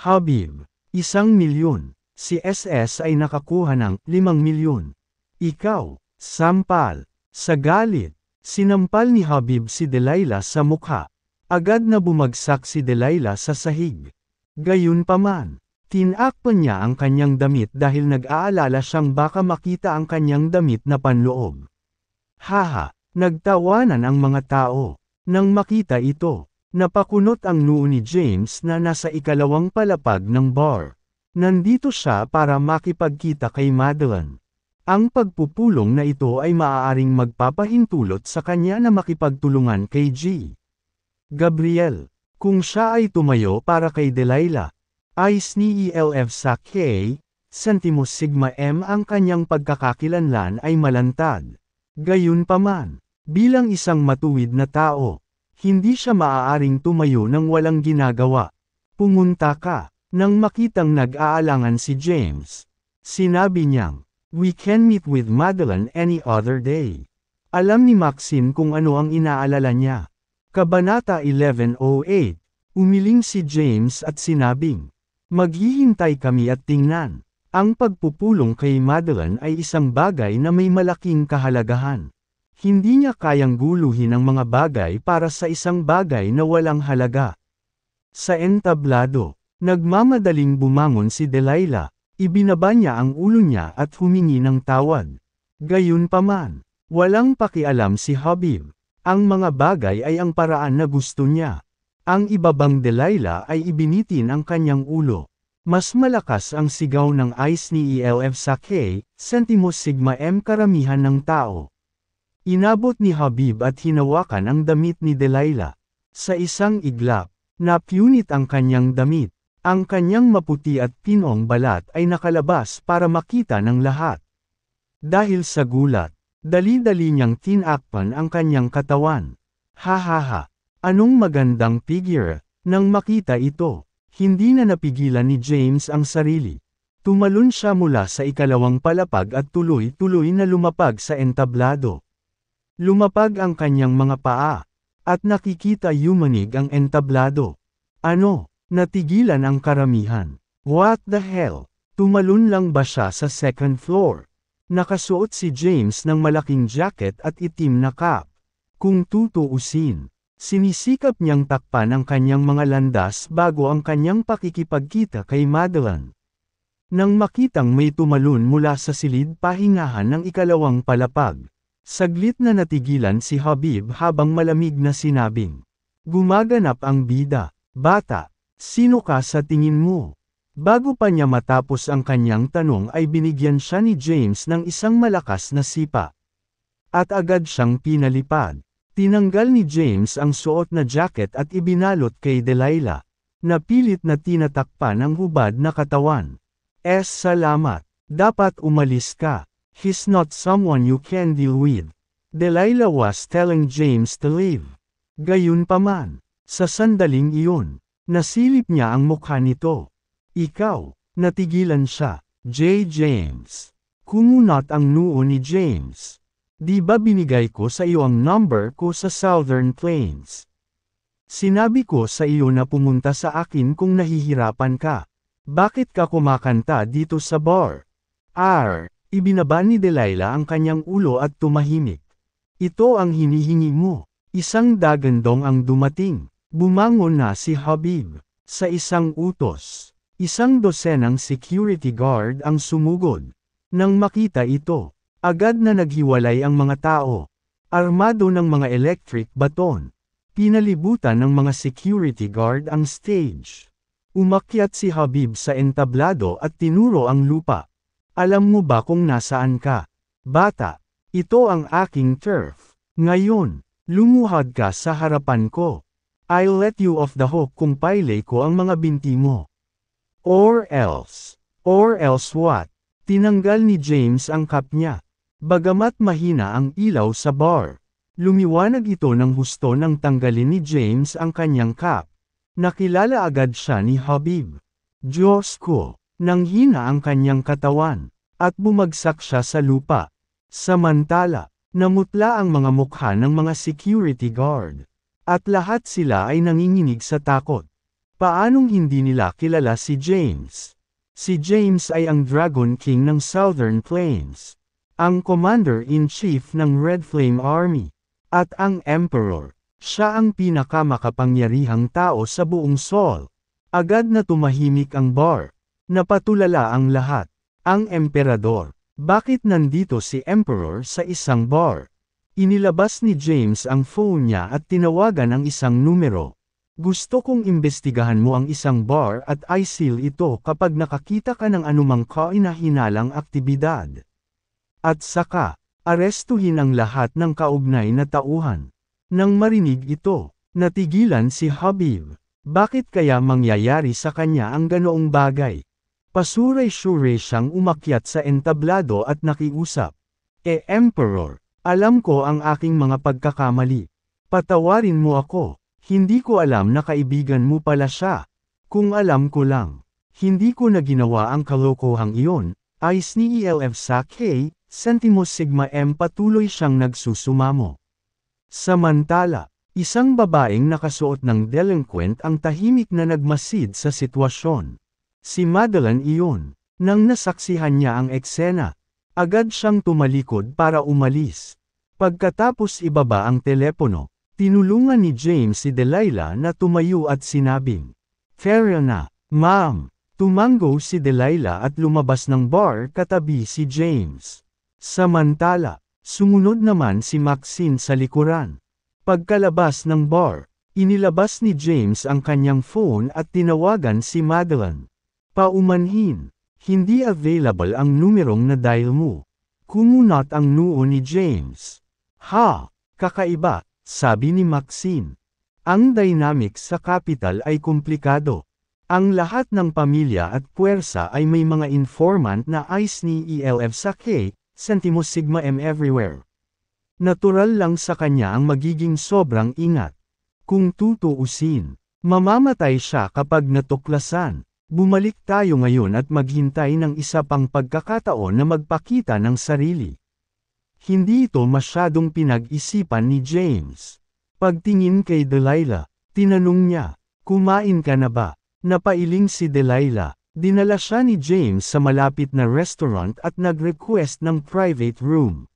Habib, 1,000,000. Si SS ay nakakuha ng 5,000,000. Ikaw, sampal. Sa galit, sinampal ni Habib si Delilah sa mukha. Agad na bumagsak si Delilah sa sahig. Gayunpaman, tinakpan niya ang kanyang damit dahil nag-aalala siyang baka makita ang kanyang damit na panloob. Haha, nagtawanan ang mga tao. Nang makita ito, napakunot ang noo ni James na nasa ikalawang palapag ng bar. Nandito siya para makipagkita kay Madeline. Ang pagpupulong na ito ay maaaring magpapahintulot sa kanya na makipagtulungan kay G. Gabriel, kung siya ay tumayo para kay Delilah, ay SNEELF sa K, Centimos Sigma M ang kanyang pagkakakilanlan ay malantad. Gayunpaman, bilang isang matuwid na tao, hindi siya maaaring tumayo nang walang ginagawa. Pumunta ka. Nang makitang nag-aalangan si James, sinabi niyang, "We can meet with Madeline any other day." Alam ni Maxine kung ano ang inaalala niya. Kabanata 11:08, umiling si James at sinabing, "Maghihintay kami at tingnan." Ang pagpupulong kay Madeline ay isang bagay na may malaking kahalagahan. Hindi niya kayang guluhin ang mga bagay para sa isang bagay na walang halaga. Sa entablado, nagmamadaling bumangon si Delilah, ibinaba niya ang ulo niya at humingi ng tawad. Gayunpaman, walang pakialam si Habib. Ang mga bagay ay ang paraan na gusto niya. Ang ibabang Delilah ay ibinitin ang kanyang ulo. Mas malakas ang sigaw ng SNEELF sa K, Centimos Sigma M karamihan ng tao. Inabot ni Habib at hinawakan ang damit ni Delilah. Sa isang iglap, napunit ang kanyang damit. Ang kanyang maputi at pinong balat ay nakalabas para makita ng lahat. Dahil sa gulat, dali-dali niyang tinakpan ang kanyang katawan. Hahaha, anong magandang figure. Nang makita ito, hindi na napigilan ni James ang sarili. Tumalon siya mula sa ikalawang palapag at tuloy-tuloy na lumapag sa entablado. Lumapag ang kanyang mga paa, at nakikita yumanig ang entablado. Ano? Natigilan ang karamihan. What the hell? Tumalon lang ba siya sa second floor? Nakasuot si James ng malaking jacket at itim na cap. Kung tutuusin, sinisikap niyang takpan ang kanyang mga landas bago ang kanyang pakikipagkita kay Madeline. Nang makitang may tumalon mula sa silid pahingahan ng ikalawang palapag, saglit na natigilan si Habib habang malamig na sinabing, "Gumaganap ang bida, bata. Sino ka sa tingin mo?" Bago pa niya matapos ang kanyang tanong ay binigyan siya ni James ng isang malakas na sipa. At agad siyang pinalipad. Tinanggal ni James ang suot na jacket at ibinalot kay Delilah. Napilit na tinatakpan ang hubad na katawan. Salamat. Dapat umalis ka. He's not someone you can deal with. Delilah was telling James to leave. Gayunpaman, sa sandaling iyon, nasilip niya ang mukha nito. Ikaw, natigilan siya. James. Kumunat ang noo ni James. Di ba binigay ko sa iyo ang number ko sa Southern Plains? Sinabi ko sa iyo na pumunta sa akin kung nahihirapan ka. Bakit ka kumakanta dito sa bar? Ibinaba ni Delilah ang kanyang ulo at tumahimik. Ito ang hinihingi mo. Isang dagandong ang dumating. Bumangon na si Habib. Sa isang utos, isang dosenang security guard ang sumugod. Nang makita ito, agad na naghiwalay ang mga tao. Armado ng mga electric baton. Pinalibutan ng mga security guard ang stage. Umakyat si Habib sa entablado at tinuro ang lupa. Alam mo ba kung nasaan ka? Bata, ito ang aking turf. Ngayon, lumuhad ka sa harapan ko. I'll let you off the hook kung pailay ko ang mga binti mo. Or else what? Tinanggal ni James ang cap niya. Bagamat mahina ang ilaw sa bar, lumiwanag ito ng husto nang tanggalin ni James ang kanyang cap. Nakilala agad siya ni Habib. Diyos ko, nanghina ang kanyang katawan, at bumagsak siya sa lupa. Samantala, Namutla ang mga mukha ng mga security guard. At lahat sila ay nanginginig sa takot. Paanong hindi nila kilala si James? Si James ay ang Dragon King ng Southern Plains. Ang Commander-in-Chief ng Red Flame Army. At ang Emperor. Siya ang pinakamakapangyarihang tao sa buong Sol. Agad na tumahimik ang bar. Napatulala ang lahat. Ang Emperador. Bakit nandito si Emperor sa isang bar? Inilabas ni James ang phone niya at tinawagan ang isang numero. Gusto kong imbestigahan mo ang isang bar at i-seal ito kapag nakakita ka ng anumang kahinahinalang aktibidad. At saka, arestuhin ang lahat ng kaugnay na tauhan. Nang marinig ito, natigilan si Habib. Bakit kaya mangyayari sa kanya ang ganoong bagay? Pasuray-suray siyang umakyat sa entablado at nakiusap. Emperor, alam ko ang aking mga pagkakamali. Patawarin mo ako. Hindi ko alam na kaibigan mo pala siya. Kung alam ko lang, hindi ko na ginawa ang kalokohang iyon. Ayos ni ELF sa K, Centimo Sigma M patuloy siyang nagsusumamo. Samantala, isang babaeng nakasuot ng delinquent ang tahimik na nagmasid sa sitwasyon. Si Madeline iyon. Nang nasaksihan niya ang eksena, agad siyang tumalikod para umalis. Pagkatapos ibaba ang telepono, tinulungan ni James si Delilah na tumayo at sinabing, "Fair na, ma'am." Tumango si Delilah at lumabas ng bar katabi si James. Samantala, sumunod naman si Maxine sa likuran. Pagkalabas ng bar, inilabas ni James ang kanyang phone at tinawagan si Madeline. Paumanhin, hindi available ang numerong na dial mo. Kumunot ang noo ni James. Ha, kakaiba. Sabi ni Maxine. Ang dynamics sa capital ay komplikado. Ang lahat ng pamilya at puwersa ay may mga informant na ayos ni ELF sa K, Centimo Sigma M everywhere. Natural lang sa kanya ang magiging sobrang ingat. Kung tutuusin, mamamatay siya kapag natuklasan. Bumalik tayo ngayon at maghintay ng isa pang pagkakataon na magpakita ng sarili. Hindi ito masyadong pinag-isipan ni James. Pagtingin kay Delilah, tinanong niya, "Kumain ka na ba?" Napailing si Delilah. Dinala siya ni James sa malapit na restaurant at nag-request ng private room.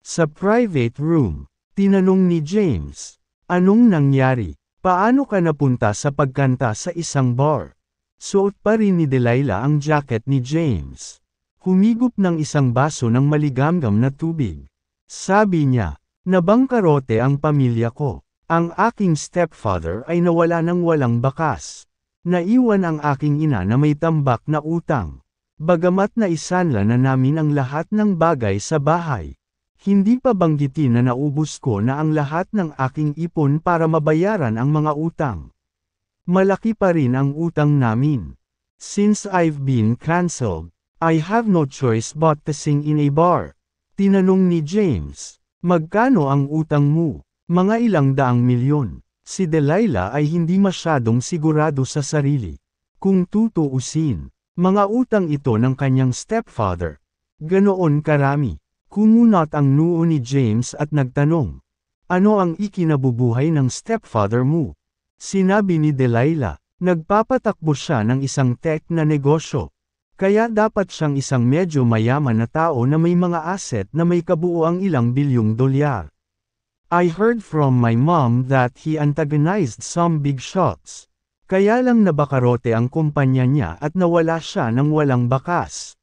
Sa private room, tinanong ni James, "Anong nangyari? Paano ka napunta sa pagkanta sa isang bar?" Suot pa rin ni Delilah ang jacket ni James. Humigop ng isang baso ng maligamgam na tubig. Sabi niya, "Nabangkarote ang pamilya ko. Ang aking stepfather ay nawala ng walang bakas. Naiwan ang aking ina na may tambak na utang. Bagamat naisanla na namin ang lahat ng bagay sa bahay. Hindi pa banggitin na naubos ko na ang lahat ng aking ipon para mabayaran ang mga utang. Malaki pa rin ang utang namin. Since I've been cancelled, I have no choice but to sing in a bar." Tinanong ni James, "Magkano ang utang mo?" "Mga ilang daang milyon." Si Delilah ay hindi masyadong sigurado sa sarili. Kung tutuusin, mga utang ito ng kanyang stepfather. Ganoon karami. Kumunot ang noo ni James at nagtanong, "Ano ang ikinabubuhay ng stepfather mo?" Sinabi ni Delilah, nagpapatakbo siya ng isang tech na negosyo. Kaya dapat siyang isang medyo mayaman na tao na may mga asset na may kabuuang ilang bilyong dolyar. "I heard from my mom that he antagonized some big shots. Kaya lang nabakarote ang kumpanya niya at nawala siya ng walang bakas."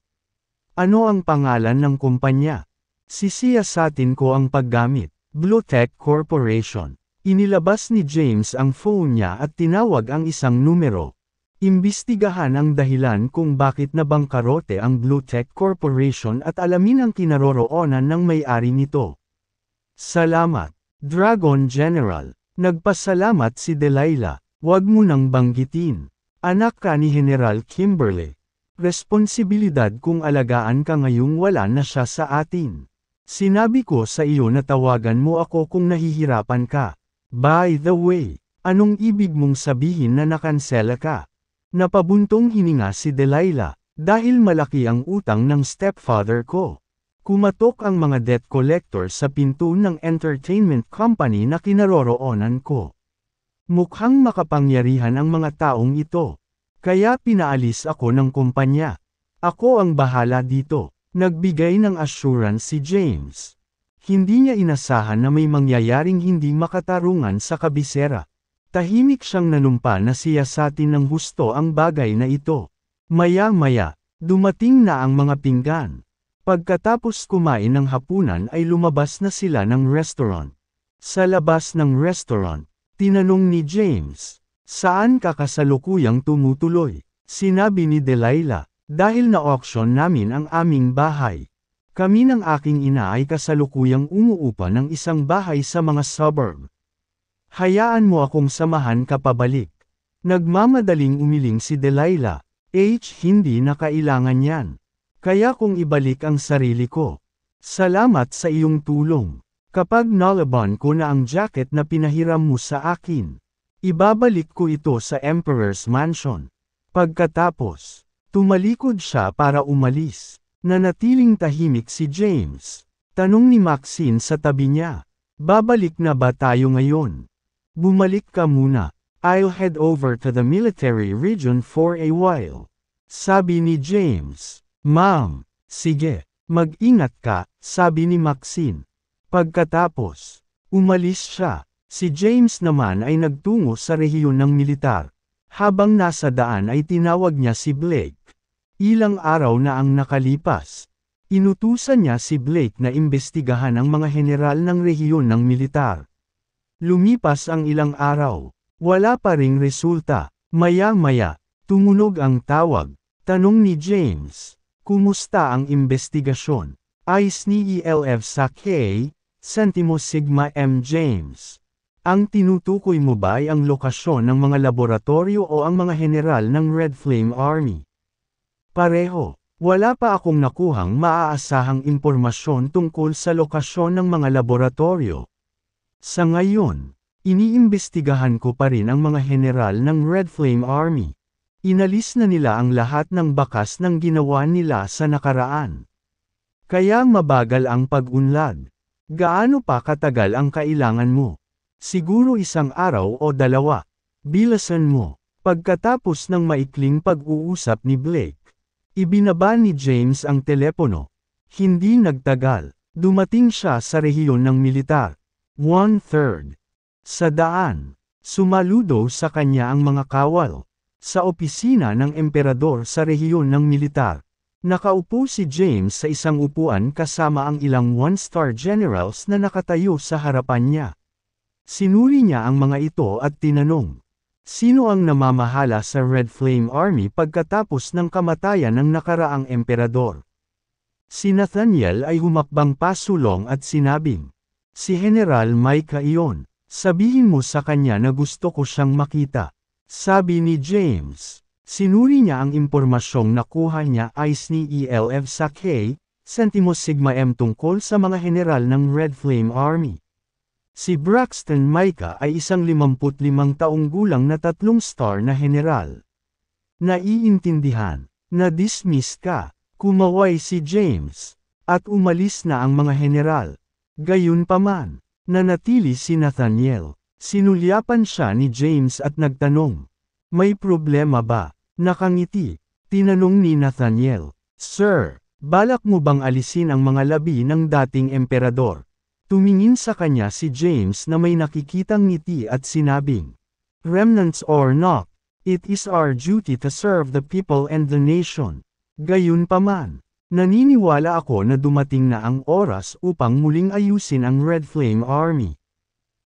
"Ano ang pangalan ng kumpanya?" "Sisiyasatin ko ang paggamit. Blue Tech Corporation." Inilabas ni James ang phone niya at tinawag ang isang numero. Imbestigahan ang dahilan kung bakit nabangkarote ang Blue Tech Corporation at alamin ang kinaroroonan ng may-ari nito. "Salamat, Dragon General." Nagpasalamat si Delilah. "Wag mo nang banggitin. Anak ka ni General Kimberly. Responsibilidad kung alagaan ka ngayong wala na siya sa atin. Sinabi ko sa iyo na tawagan mo ako kung nahihirapan ka. By the way, anong ibig mong sabihin na nakansela ka?" Napabuntong hininga si Delilah, "Dahil malaki ang utang ng stepfather ko. Kumatok ang mga debt collector sa pinto ng entertainment company na kinaroroonan ko. Mukhang makapangyarihan ang mga taong ito. Kaya pinaalis ako ng kumpanya. Ako ang bahala dito. Nagbigay ng assurance si James. Hindi niya inasahan na may mangyayaring hindi makatarungan sa kabisera. Tahimik siyang nanumpa na siyasatin ng husto ang bagay na ito. Maya-maya, dumating na ang mga pinggan. Pagkatapos kumain ng hapunan ay lumabas na sila ng restaurant. Sa labas ng restaurant, tinanong ni James, "Saan ka kasalukuyang tumutuloy?" Sinabi ni Delilah, "Dahil na-auction namin ang aming bahay. Kami ng aking ina ay kasalukuyang umuupa ng isang bahay sa mga suburb. Hayaan mo akong samahan ka pabalik." Nagmamadaling umiling si Delilah, Hindi na kailangan yan. Kaya kung ibalik ang sarili ko. Salamat sa iyong tulong. Kapag nalaban ko na ang jacket na pinahiram mo sa akin, ibabalik ko ito sa Emperor's Mansion. Pagkatapos, tumalikod siya para umalis. Nanatiling tahimik si James. Tanong ni Maxine sa tabi niya, "Babalik na ba tayo ngayon?" "Bumalik ka muna. I'll head over to the military region for a while," sabi ni James. "Ma'am, sige, mag-ingat ka," sabi ni Maxine. Pagkatapos, umalis siya. Si James naman ay nagtungo sa rehiyon ng militar. Habang nasa daan ay tinawag niya si Blake. Ilang araw na ang nakalipas. Inutusan niya si Blake na imbestigahan ang mga general ng rehiyon ng militar. Lumipas ang ilang araw. Wala pa ring resulta. Maya-maya, tumunog ang tawag. Tanong ni James, "Kumusta ang investigasyon?" "Ayos ni ELF sa K, Centimo Sigma M. James. Ang tinutukoy mo ba ay ang lokasyon ng mga laboratorio o ang mga general ng Red Flame Army?" "Pareho. Wala pa akong nakuhang maaasahang impormasyon tungkol sa lokasyon ng mga laboratorio. Sa ngayon, iniimbestigahan ko pa rin ang mga general ng Red Flame Army. Inalis na nila ang lahat ng bakas ng ginawa nila sa nakaraan. Kaya mabagal ang pag-unlad. Gaano pa katagal ang kailangan mo?" "Siguro isang araw o dalawa. Bilasan mo." Pagkatapos ng maikling pag-uusap ni Blake, ibinaba ni James ang telepono. Hindi nagtagal. Dumating siya sa rehiyon ng militar. 1/3. Sa daan, sumaludo sa kanya ang mga kawal. Sa opisina ng emperador sa rehiyon ng militar, nakaupo si James sa isang upuan kasama ang ilang one-star generals na nakatayo sa harapan niya. Sinuri niya ang mga ito at tinanong, "Sino ang namamahala sa Red Flame Army pagkatapos ng kamatayan ng nakaraang emperador?" Si Nathaniel ay humakbang pasulong at sinabing, "Si General Micah iyon. Sabihin mo sa kanya na gusto ko siyang makita." Sabi ni James. Sinuri niya ang impormasyong nakuha niya ayos ni ELF sa K, Centimo Sigma M tungkol sa mga general ng Red Flame Army. Si Braxton Micah ay isang 55 taong gulang na 3-star na general. "Naiintindihan. Na-dismiss ka." Kumaway si James. At umalis na ang mga general. Gayunpaman, nanatili si Nathaniel. Sinulyapan siya ni James at nagtanong, "May problema ba?" Nakangiti. Tinanong ni Nathaniel, "Sir, balak mo bang alisin ang mga labi ng dating emperador?" Tumingin sa kanya si James na may nakikitang ngiti at sinabing, "Remnants or not, it is our duty to serve the people and the nation." Gayunpaman, naniniwala ako na dumating na ang oras upang muling ayusin ang Red Flame Army.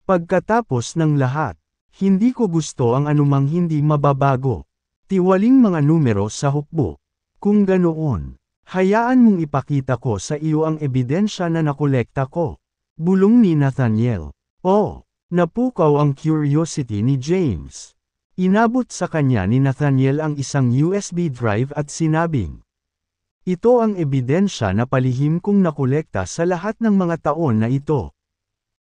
Pagkatapos ng lahat, hindi ko gusto ang anumang hindi mababago. Tiwaling mga numero sa hukbo. Kung ganoon, hayaan mong ipakita ko sa iyo ang ebidensya na nakolekta ko. Bulong ni Nathaniel. Oh, napukaw ang curiosity ni James. Inabot sa kanya ni Nathaniel ang isang USB drive at sinabing, "Ito ang ebidensya na palihim kong nakolekta sa lahat ng mga taon na ito."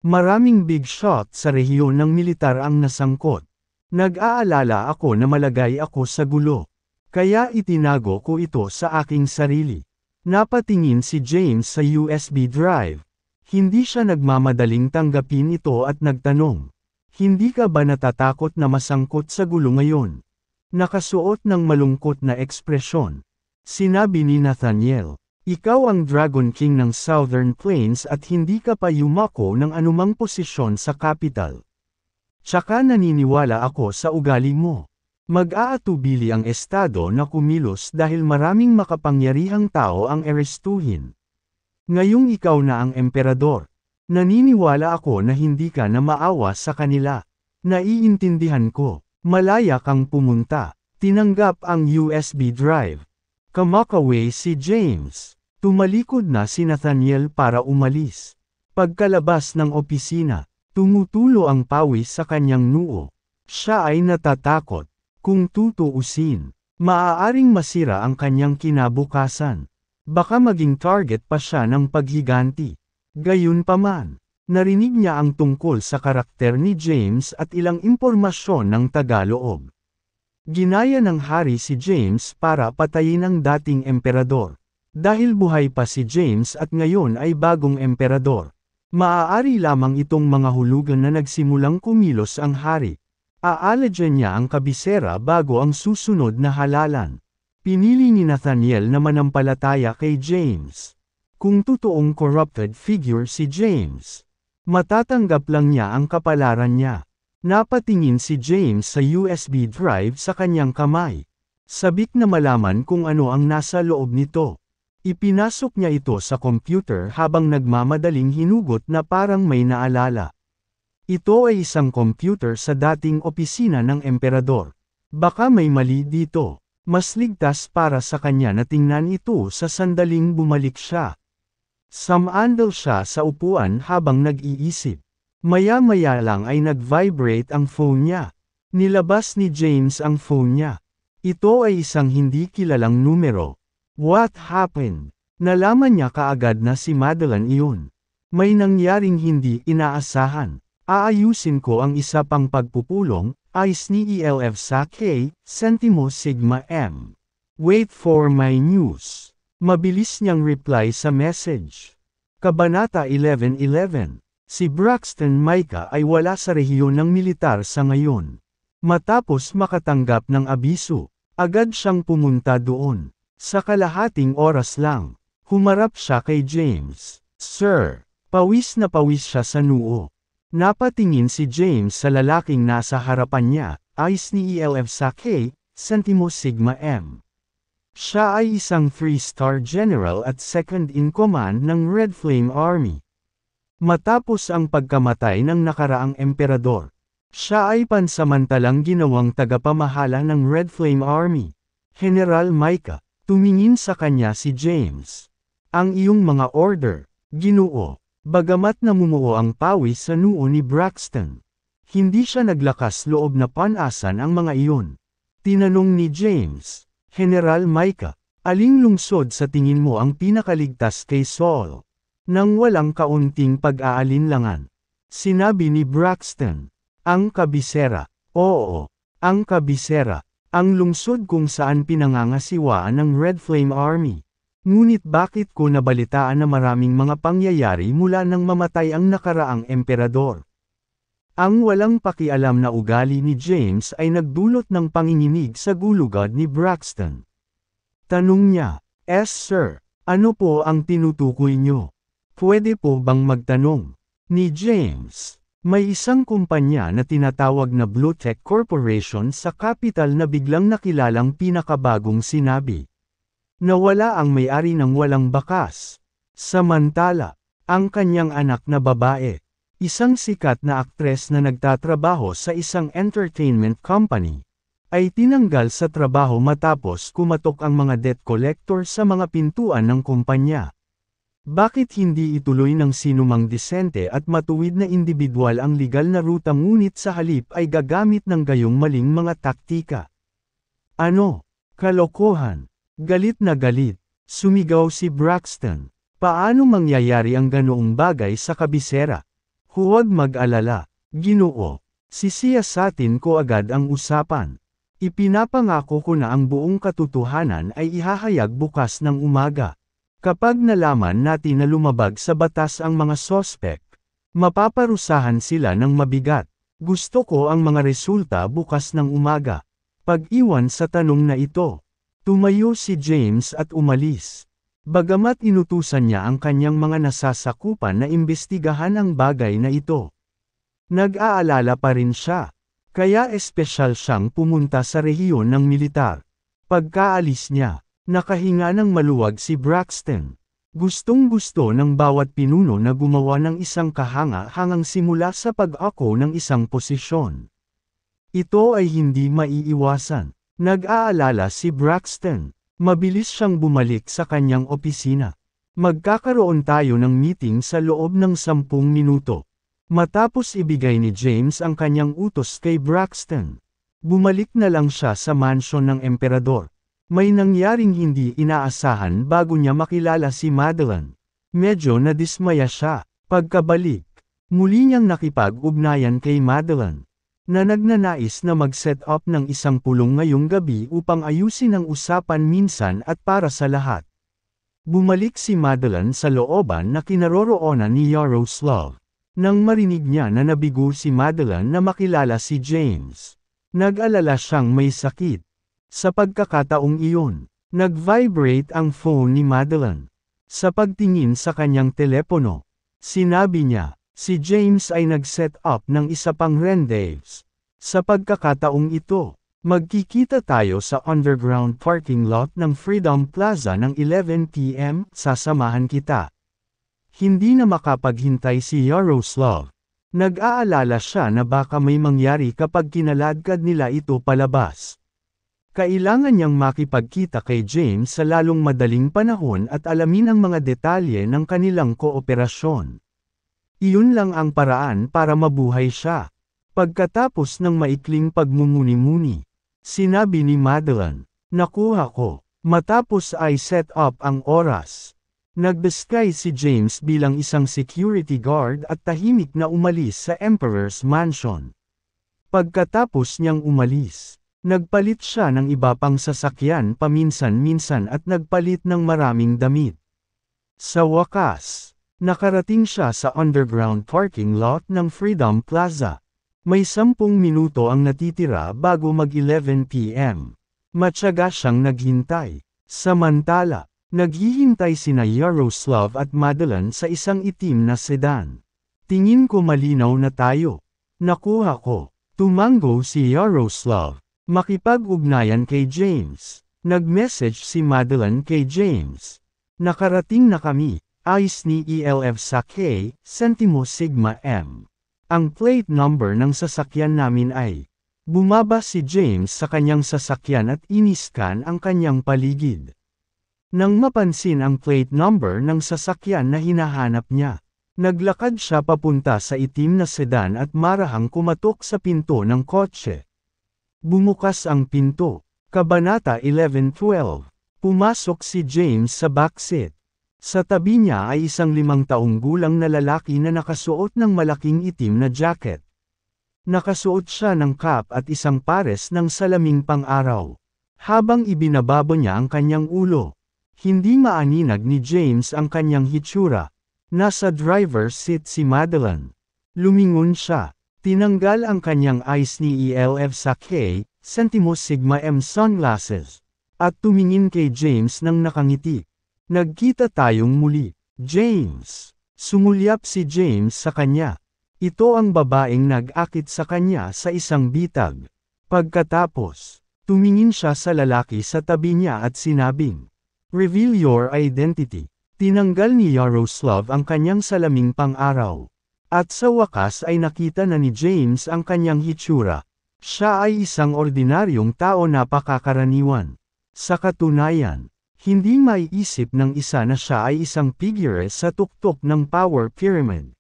Maraming big shot sa rehiyon ng militar ang nasangkot. Nag-aalala ako na malagay ako sa gulo. Kaya itinago ko ito sa aking sarili. Napatingin si James sa USB drive. Hindi siya nagmamadaling tanggapin ito at nagtanong. Hindi ka ba natatakot na masangkot sa gulo ngayon? Nakasuot ng malungkot na ekspresyon. Sinabi ni Nathaniel, ikaw ang Dragon King ng Southern Plains at hindi ka pa yumako ng anumang posisyon sa capital. Tsaka naniniwala ako sa ugali mo. Mag-aatubili ang estado na kumilos dahil maraming makapangyarihang tao ang arestuhin. Ngayong ikaw na ang emperador. Naniniwala ako na hindi ka na maawa sa kanila. Naiintindihan ko. Malaya kang pumunta. Tinanggap ang USB drive. Kamakaway si James. Tumalikod na si Nathaniel para umalis. Pagkalabas ng opisina, tumutulo ang pawis sa kanyang noo. Siya ay natatakot. Kung tutuusin, maaaring masira ang kanyang kinabukasan. Baka maging target pa siya ng paghiganti. Gayunpaman, narinig niya ang tungkol sa karakter ni James at ilang impormasyon ng Tagaloob. Ginaya ng hari si James para patayin ang dating emperador. Dahil buhay pa si James at ngayon ay bagong emperador. Maaari lamang itong mga hulugan na nagsimulang kumilos ang hari. Aalagyan niya ang kabisera bago ang susunod na halalan. Pinili ni Nathaniel na manampalataya kay James. Kung totoong corrupted figure si James, matatanggap lang niya ang kapalaran niya. Napatingin si James sa USB drive sa kanyang kamay. Sabik na malaman kung ano ang nasa loob nito. Ipinasok niya ito sa computer habang nagmamadaling hinugot na parang may naalala. Ito ay isang computer sa dating opisina ng emperador. Baka may mali dito. Mas ligtas para sa kanya na tingnan ito sa sandaling bumalik siya. Sumandal siya sa upuan habang nag-iisip. Maya-maya lang ay nag-vibrate ang phone niya. Nilabas ni James ang phone niya. Ito ay isang hindi kilalang numero. What happened? Nalaman niya kaagad na si Madeline iyon. May nangyaring hindi inaasahan. Aayusin ko ang isa pang pagpupulong, ayos ni ELF sa K, Centimo Sigma M. Wait for my news. Mabilis niyang reply sa message. Kabanata 11:11. Si Braxton Micah ay wala sa rehiyon ng militar sa ngayon. Matapos makatanggap ng abiso, agad siyang pumunta doon. Sa kalahating oras lang, humarap siya kay James. Sir, pawis na pawis siya sa noo. Napatingin si James sa lalaking nasa harapan niya, ayos ni ELF sa K, Centimo Sigma M. Siya ay isang 3-star general at second in command ng Red Flame Army. Matapos ang pagkamatay ng nakaraang emperador, siya ay pansamantalang ginawang tagapamahala ng Red Flame Army. General Micah, tumingin sa kanya si James. Ang iyong mga order, Ginoo. Bagamat namumuo ang pawis sa noo ni Braxton, hindi siya naglakas loob na panasan ang mga iyon. Tinanong ni James, General Micah, aling lungsod sa tingin mo ang pinakaligtas kay Saul? Nang walang kaunting pag-aalinlangan, sinabi ni Braxton, ang kabisera. Oo, ang kabisera, ang lungsod kung saan pinangangasiwaan ng Red Flame Army. Ngunit bakit ko nabalitaan na maraming mga pangyayari mula nang mamatay ang nakaraang emperador? Ang walang pakialam na ugali ni James ay nagdulot ng panginginig sa gulugad ni Braxton. Tanong niya, sir, ano po ang tinutukoy niyo? Pwede po bang magtanong? Ni James, may isang kumpanya na tinatawag na Blue Tech Corporation sa capital na biglang nakilalang pinakabagong sinabi. Nawala ang may-ari ng walang bakas. Samantala, ang kanyang anak na babae, isang sikat na aktres na nagtatrabaho sa isang entertainment company, ay tinanggal sa trabaho matapos kumatok ang mga debt collector sa mga pintuan ng kumpanya. Bakit hindi ituloy ng sinumang disente at matuwid na individual ang legal na ruta ngunit sa halip ay gagamit ng gayong maling mga taktika? Ano? Kalokohan. Galit na galit. Sumigaw si Braxton. Paano mangyayari ang ganoong bagay sa kabisera? Huwag mag-alala, Ginoo. Sisiyasatin ko agad ang usapan. Ipinapangako ko na ang buong katotohanan ay ihahayag bukas ng umaga. Kapag nalaman natin na lumabag sa batas ang mga sospek, mapaparusahan sila ng mabigat. Gusto ko ang mga resulta bukas ng umaga. Pag-iwan sa tanong na ito, tumayo si James at umalis. Bagamat inutusan niya ang kanyang mga nasasakupan na imbestigahan ang bagay na ito. Nag-aalala pa rin siya. Kaya espesyal siyang pumunta sa rehiyon ng militar. Pagkaalis niya, nakahinga ng maluwag si Braxton. Gustong-gusto ng bawat pinuno na gumawa ng isang kahanga-hangang simula sa pag-ako ng isang posisyon. Ito ay hindi maiiwasan. Nag-aalala si Braxton. Mabilis siyang bumalik sa kanyang opisina. Magkakaroon tayo ng meeting sa loob ng 10 minuto. Matapos ibigay ni James ang kanyang utos kay Braxton, bumalik na lang siya sa mansyon ng emperador. May nangyaring hindi inaasahan bago niya makilala si Madeline. Medyo nadismaya siya. Pagkabalik, muli niyang nakipag-ugnayan kay Madeline, na nagnanais na mag-set up ng isang pulong ngayong gabi upang ayusin ang usapan minsan at para sa lahat. Bumalik si Madeline sa looban na kinaroroonan ni Yaroslav. Nang marinig niya na nabigo si Madeline na makilala si James, nag-alala siyang may sakit. Sa pagkakataong iyon, nag-vibrate ang phone ni Madeline. Sa pagtingin sa kanyang telepono, sinabi niya, si James ay nag-set up ng isa pang rendezvous. Sa pagkakataong ito, magkikita tayo sa underground parking lot ng Freedom Plaza ng 11 p.m. Sasamahan kita. Hindi na makapaghintay si Yaroslav. Nag-aalala siya na baka may mangyari kapag kinaladkad nila ito palabas. Kailangan niyang makipagkita kay James sa lalong madaling panahon at alamin ang mga detalye ng kanilang kooperasyon. Iyon lang ang paraan para mabuhay siya. Pagkatapos ng maikling pagmumuni-muni, sinabi ni Madeline, "Nakuha ko." Matapos ay set up ang oras. Nag-disguise si James bilang isang security guard at tahimik na umalis sa Emperor's Mansion. Pagkatapos niyang umalis, nagpalit siya ng iba pang sasakyan paminsan-minsan at nagpalit ng maraming damit. Sa wakas, nakarating siya sa underground parking lot ng Freedom Plaza. May 10 minuto ang natitira bago mag-11 p.m. Matyaga siyang naghintay. Samantala, naghihintay sina Yaroslav at Madeline sa isang itim na sedan. Tingin ko malinaw na tayo. Nakuha ko. Tumango si Yaroslav. Makipag-ugnayan kay James. Nag-message si Madeline kay James. Nakarating na kami. Ayos ni ELF sa K, Centimo Sigma M. Ang plate number ng sasakyan namin ay. Bumaba si James sa kanyang sasakyan at iniskan ang kanyang paligid. Nang mapansin ang plate number ng sasakyan na hinahanap niya, naglakad siya papunta sa itim na sedan at marahang kumatok sa pinto ng kotse. Bumukas ang pinto. Kabanata 11:12. Pumasok si James sa backseat. Sa tabi niya ay isang 5 taong gulang na lalaki na nakasuot ng malaking itim na jacket. Nakasuot siya ng cap at isang pares ng salaming pang-araw. Habang ibinababo niya ang kanyang ulo, hindi maaninag ni James ang kanyang hitsura. Nasa driver's seat si Madeline. Lumingon siya. Tinanggal ang kanyang eyes ni ELF sa K, Centimo Sigma M sunglasses. At tumingin kay James nang nakangiti. Nagkita tayong muli. James. Sumulyap si James sa kanya. Ito ang babaeng nag-akit sa kanya sa isang bitag. Pagkatapos, tumingin siya sa lalaki sa tabi niya at sinabing, "Reveal your identity." Tinanggal ni Yaroslav ang kanyang salaming pang-araw. At sa wakas ay nakita na ni James ang kanyang hitsura. Siya ay isang ordinaryong tao na napakakaraniwan. Sa katunayan, hindi maiisip ng isa na siya ay isang figure sa tuktok ng power pyramid.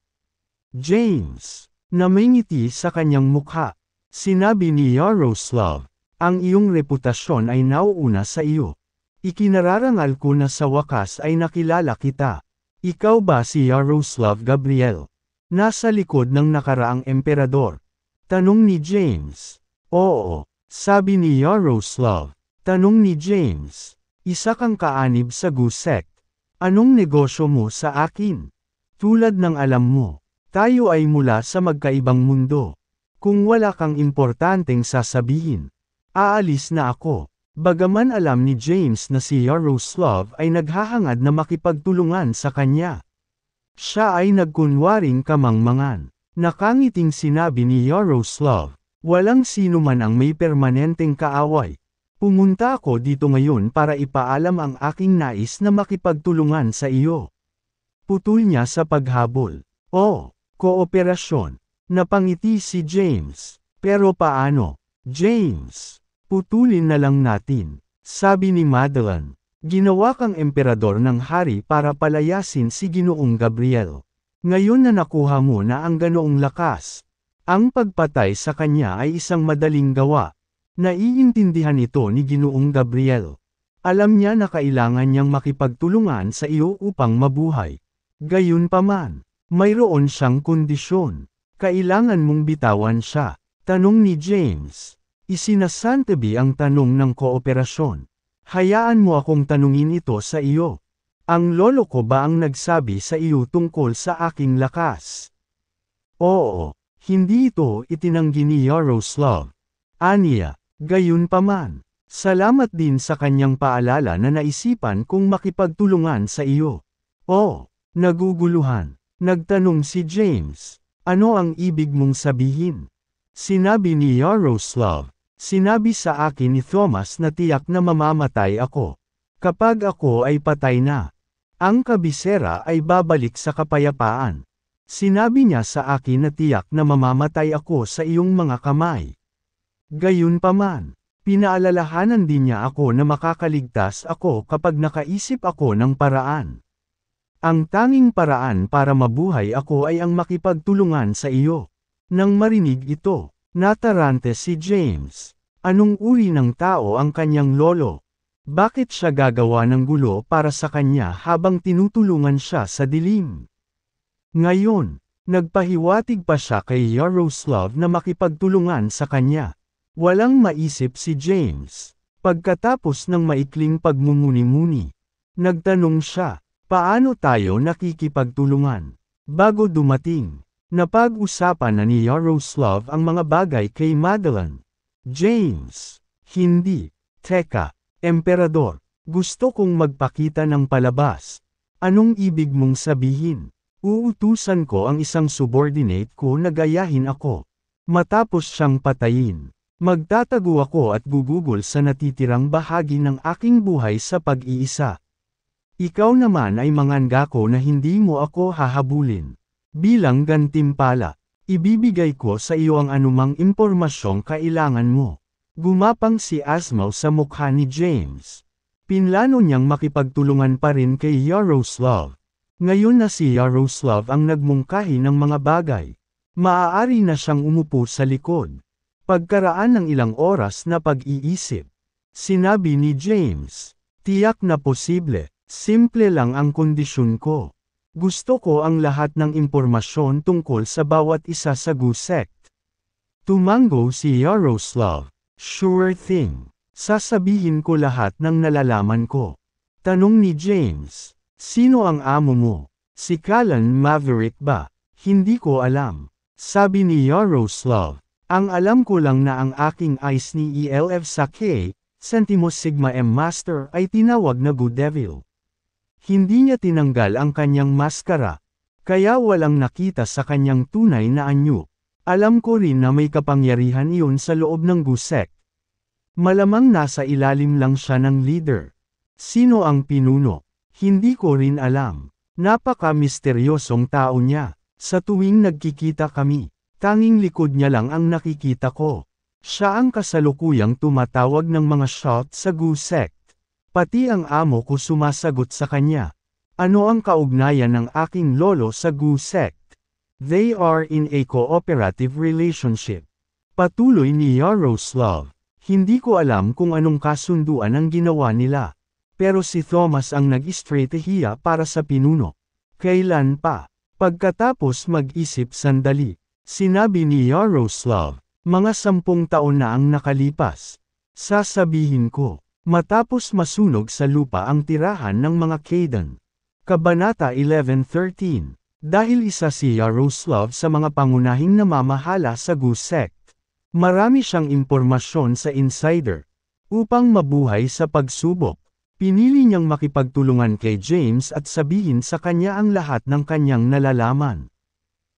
James, na may ngiti sa kanyang mukha, sinabi ni Yaroslav, "Ang iyong reputasyon ay nauuna sa iyo. Ikinararangal ko na sa wakas ay nakilala kita. Ikaw ba si Yaroslav Gabriel? Nasa likod ng nakaraang emperador?" Tanong ni James. "Oo," sabi ni Yaroslav. Tanong ni James. "Isa kang kaanib sa Gu sect?" Anong negosyo mo sa akin? Tulad ng alam mo, tayo ay mula sa magkaibang mundo. Kung wala kang importanteng sasabihin, aalis na ako. Bagaman alam ni James na si Yaroslav ay naghahangad na makipagtulungan sa kanya. Siya ay nagkunwaring kamangmangan. Nakangiting sinabi ni Yaroslav, walang sino man ang may permanenteng kaaway. Pumunta ako dito ngayon para ipaalam ang aking nais na makipagtulungan sa iyo. Putol niya sa paghabol. Oh, kooperasyon. Napangiti si James. Pero paano, James? Putulin na lang natin, sabi ni Madeline. Ginawa kang emperador ng hari para palayasin si Ginoong Gabriel. Ngayon na nakuha mo na ang ganoong lakas, ang pagpatay sa kanya ay isang madaling gawa. Naiintindihan ito ni Ginoong Gabriel. Alam niya na kailangan niyang makipagtulungan sa iyo upang mabuhay. Gayunpaman, mayroon siyang kondisyon. Kailangan mong bitawan siya. Tanong ni James. Isinasantabi ang tanong ng kooperasyon. Hayaan mo akong tanungin ito sa iyo. Ang lolo ko ba ang nagsabi sa iyo tungkol sa aking lakas? Oo, hindi ito itinanggi ni Yaroslav. Aniya, gayunpaman, salamat din sa kanyang paalala na naisipan kong makipagtulungan sa iyo. Oh, naguguluhan. Nagtanong si James, ano ang ibig mong sabihin? Sinabi ni Yaroslav. Sinabi sa akin ni Thomas na tiyak na mamamatay ako. Kapag ako ay patay na, ang kabisera ay babalik sa kapayapaan. Sinabi niya sa akin na tiyak na mamamatay ako sa iyong mga kamay. Gayunpaman, pinaalalahanan din niya ako na makakaligtas ako kapag nakaisip ako ng paraan. Ang tanging paraan para mabuhay ako ay ang makipagtulungan sa iyo. Nang marinig ito, natarante si James. Anong uri ng tao ang kanyang lolo? Bakit siya gagawa ng gulo para sa kanya habang tinutulungan siya sa dilim? Ngayon, nagpahiwatig pa siya kay Yaroslav na makipagtulungan sa kanya. Walang maisip si James. Pagkatapos ng maikling pagmumuni-muni, nagtanong siya, paano tayo nakikipagtulungan? Bago dumating, napag-usapan na ni Yaroslav ang mga bagay kay Madeline. James, hindi. Teka, emperador, gusto kong magpakita ng palabas. Anong ibig mong sabihin? Uutusan ko ang isang subordinate ko na gayahin ako. Matapos siyang patayin, magtatago ako at gugugol sa natitirang bahagi ng aking buhay sa pag-iisa. Ikaw naman ay manganga ko na hindi mo ako hahabulin. Bilang gantimpala, ibibigay ko sa iyo ang anumang impormasyong kailangan mo. Gumapang si Asmaw sa mukha ni James. Pinlano niyang makipagtulungan pa rin kay Yaroslav. Ngayon na si Yaroslav ang nagmungkahi ng mga bagay. Maaari na siyang umupo sa likod. Pagkaraan ng ilang oras na pag-iisip, sinabi ni James, tiyak na posible, simple lang ang kondisyon ko. Gusto ko ang lahat ng impormasyon tungkol sa bawat isa sa Gu sect. Tumango si Yaroslav. Sure thing. Sasabihin ko lahat ng nalalaman ko. Tanong ni James. Sino ang amo mo? Si Callan Maverick ba? Hindi ko alam. Sabi ni Yaroslav. Ang alam ko lang na ang aking eyes ni ELF sa K, Centimos Sigma M Master ay tinawag na Good Devil. Hindi niya tinanggal ang kanyang maskara, kaya walang nakita sa kanyang tunay na anyo. Alam ko rin na may kapangyarihan iyon sa loob ng Gu sect. Malamang nasa ilalim lang siya ng leader. Sino ang pinuno? Hindi ko rin alam. Napaka-misteryosong tao niya. Sa tuwing nagkikita kami, tanging likod niya lang ang nakikita ko. Siya ang kasalukuyang tumatawag ng mga shot sa Gu sect. Pati ang amo ko sumasagot sa kanya. Ano ang kaugnayan ng aking lolo sa Gu sect? They are in a cooperative relationship. Patuloy ni Yaroslav. Hindi ko alam kung anong kasunduan ang ginawa nila. Pero si Thomas ang nag-estratehiya para sa pinuno. Kailan pa? Pagkatapos mag-isip sandali, sinabi ni Yaroslav, mga 10 taon na ang nakalipas. Sasabihin ko. Matapos masunog sa lupa ang tirahan ng mga Kaidan. Kabanata 11:13. Dahil isa si Yaroslav sa mga pangunahing namamahala sa GUS sect, marami siyang impormasyon sa insider. Upang mabuhay sa pagsubok, pinili niyang makipagtulungan kay James at sabihin sa kanya ang lahat ng kanyang nalalaman.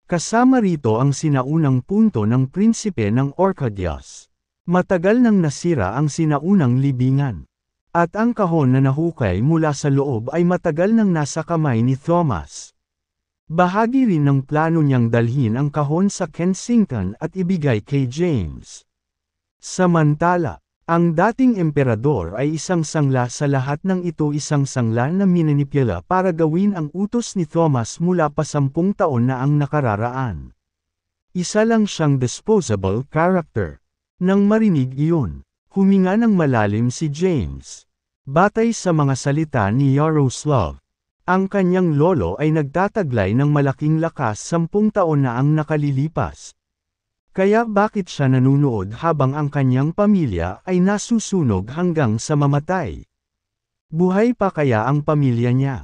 Kasama rito ang sinaunang punto ng prinsipe ng Orcadias. Matagal nang nasira ang sinaunang libingan. At ang kahon na nahukay mula sa loob ay matagal nang nasa kamay ni Thomas. Bahagi rin ng plano niyang dalhin ang kahon sa Kensington at ibigay kay James. Samantala, ang dating emperador ay isang sangla sa lahat ng ito, isang sangla na minanipula para gawin ang utos ni Thomas mula pa 10 taon na ang nakararaan. Isa lang siyang disposable character. Nang marinig iyon, huminga ng malalim si James. Batay sa mga salita ni Yaroslav, ang kanyang lolo ay nagtataglay ng malaking lakas 10 taon na ang nakalilipas. Kaya bakit siya nanunood habang ang kanyang pamilya ay nasusunog hanggang sa mamatay? Buhay pa kaya ang pamilya niya?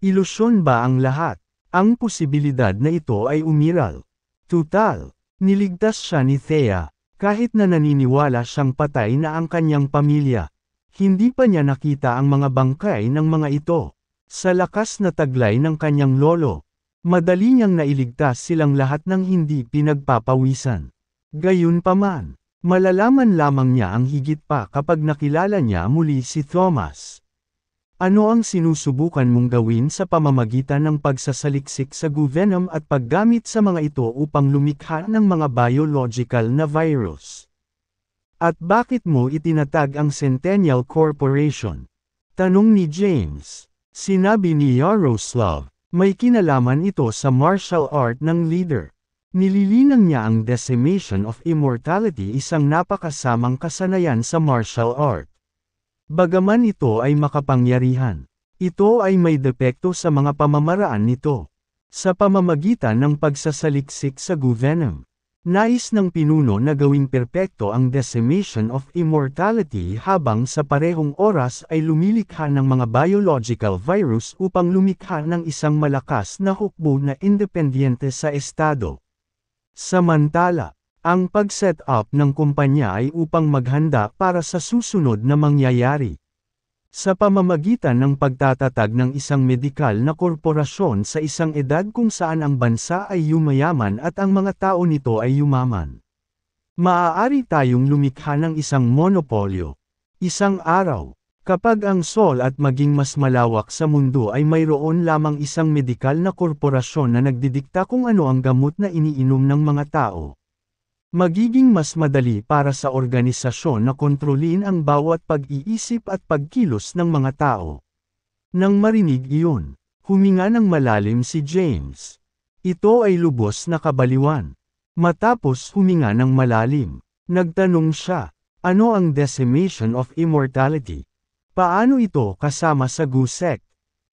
Ilusyon ba ang lahat? Ang posibilidad na ito ay umiral. Tutal, niligtas siya ni Thea, kahit na naniniwala siyang patay na ang kanyang pamilya. Hindi pa niya nakita ang mga bangkay ng mga ito. Sa lakas na taglay ng kanyang lolo, madali niyang nailigtas silang lahat ng hindi pinagpapawisan. Gayunpaman, malalaman lamang niya ang higit pa kapag nakilala niya muli si Thomas. Ano ang sinusubukan mong gawin sa pamamagitan ng pagsasaliksik sa Guvenom at paggamit sa mga ito upang lumikha ng mga biological na virus? At bakit mo itinatag ang Centennial Corporation? Tanong ni James. Sinabi ni Yaroslav, may kinalaman ito sa martial art ng leader. Nililinang niya ang decimation of immortality, isang napakasamang kasanayan sa martial art. Bagaman ito ay makapangyarihan, ito ay may depekto sa mga pamamaraan nito. Sa pamamagitan ng pagsasaliksik sa Guvenom, nais ng pinuno na gawing perpekto ang decimation of immortality habang sa parehong oras ay lumilikha ng mga biological virus upang lumikha ng isang malakas na hukbo na independyente sa estado. Samantala, ang pag-set up ng kumpanya ay upang maghanda para sa susunod na mangyayari. Sa pamamagitan ng pagtatatag ng isang medikal na korporasyon sa isang edad kung saan ang bansa ay yumayaman at ang mga tao nito ay yumaman. Maaari tayong lumikha ng isang monopolyo. Isang araw, kapag ang Sol at maging mas malawak sa mundo ay mayroon lamang isang medikal na korporasyon na nagdidikta kung ano ang gamot na iniinom ng mga tao. Magiging mas madali para sa organisasyon na kontrolin ang bawat pag-iisip at pagkilos ng mga tao. Nang marinig iyon, huminga ng malalim si James. Ito ay lubos na kabaliwan. Matapos huminga ng malalim, nagtanong siya, ano ang decimation of immortality? Paano ito kasama sa GUS sect?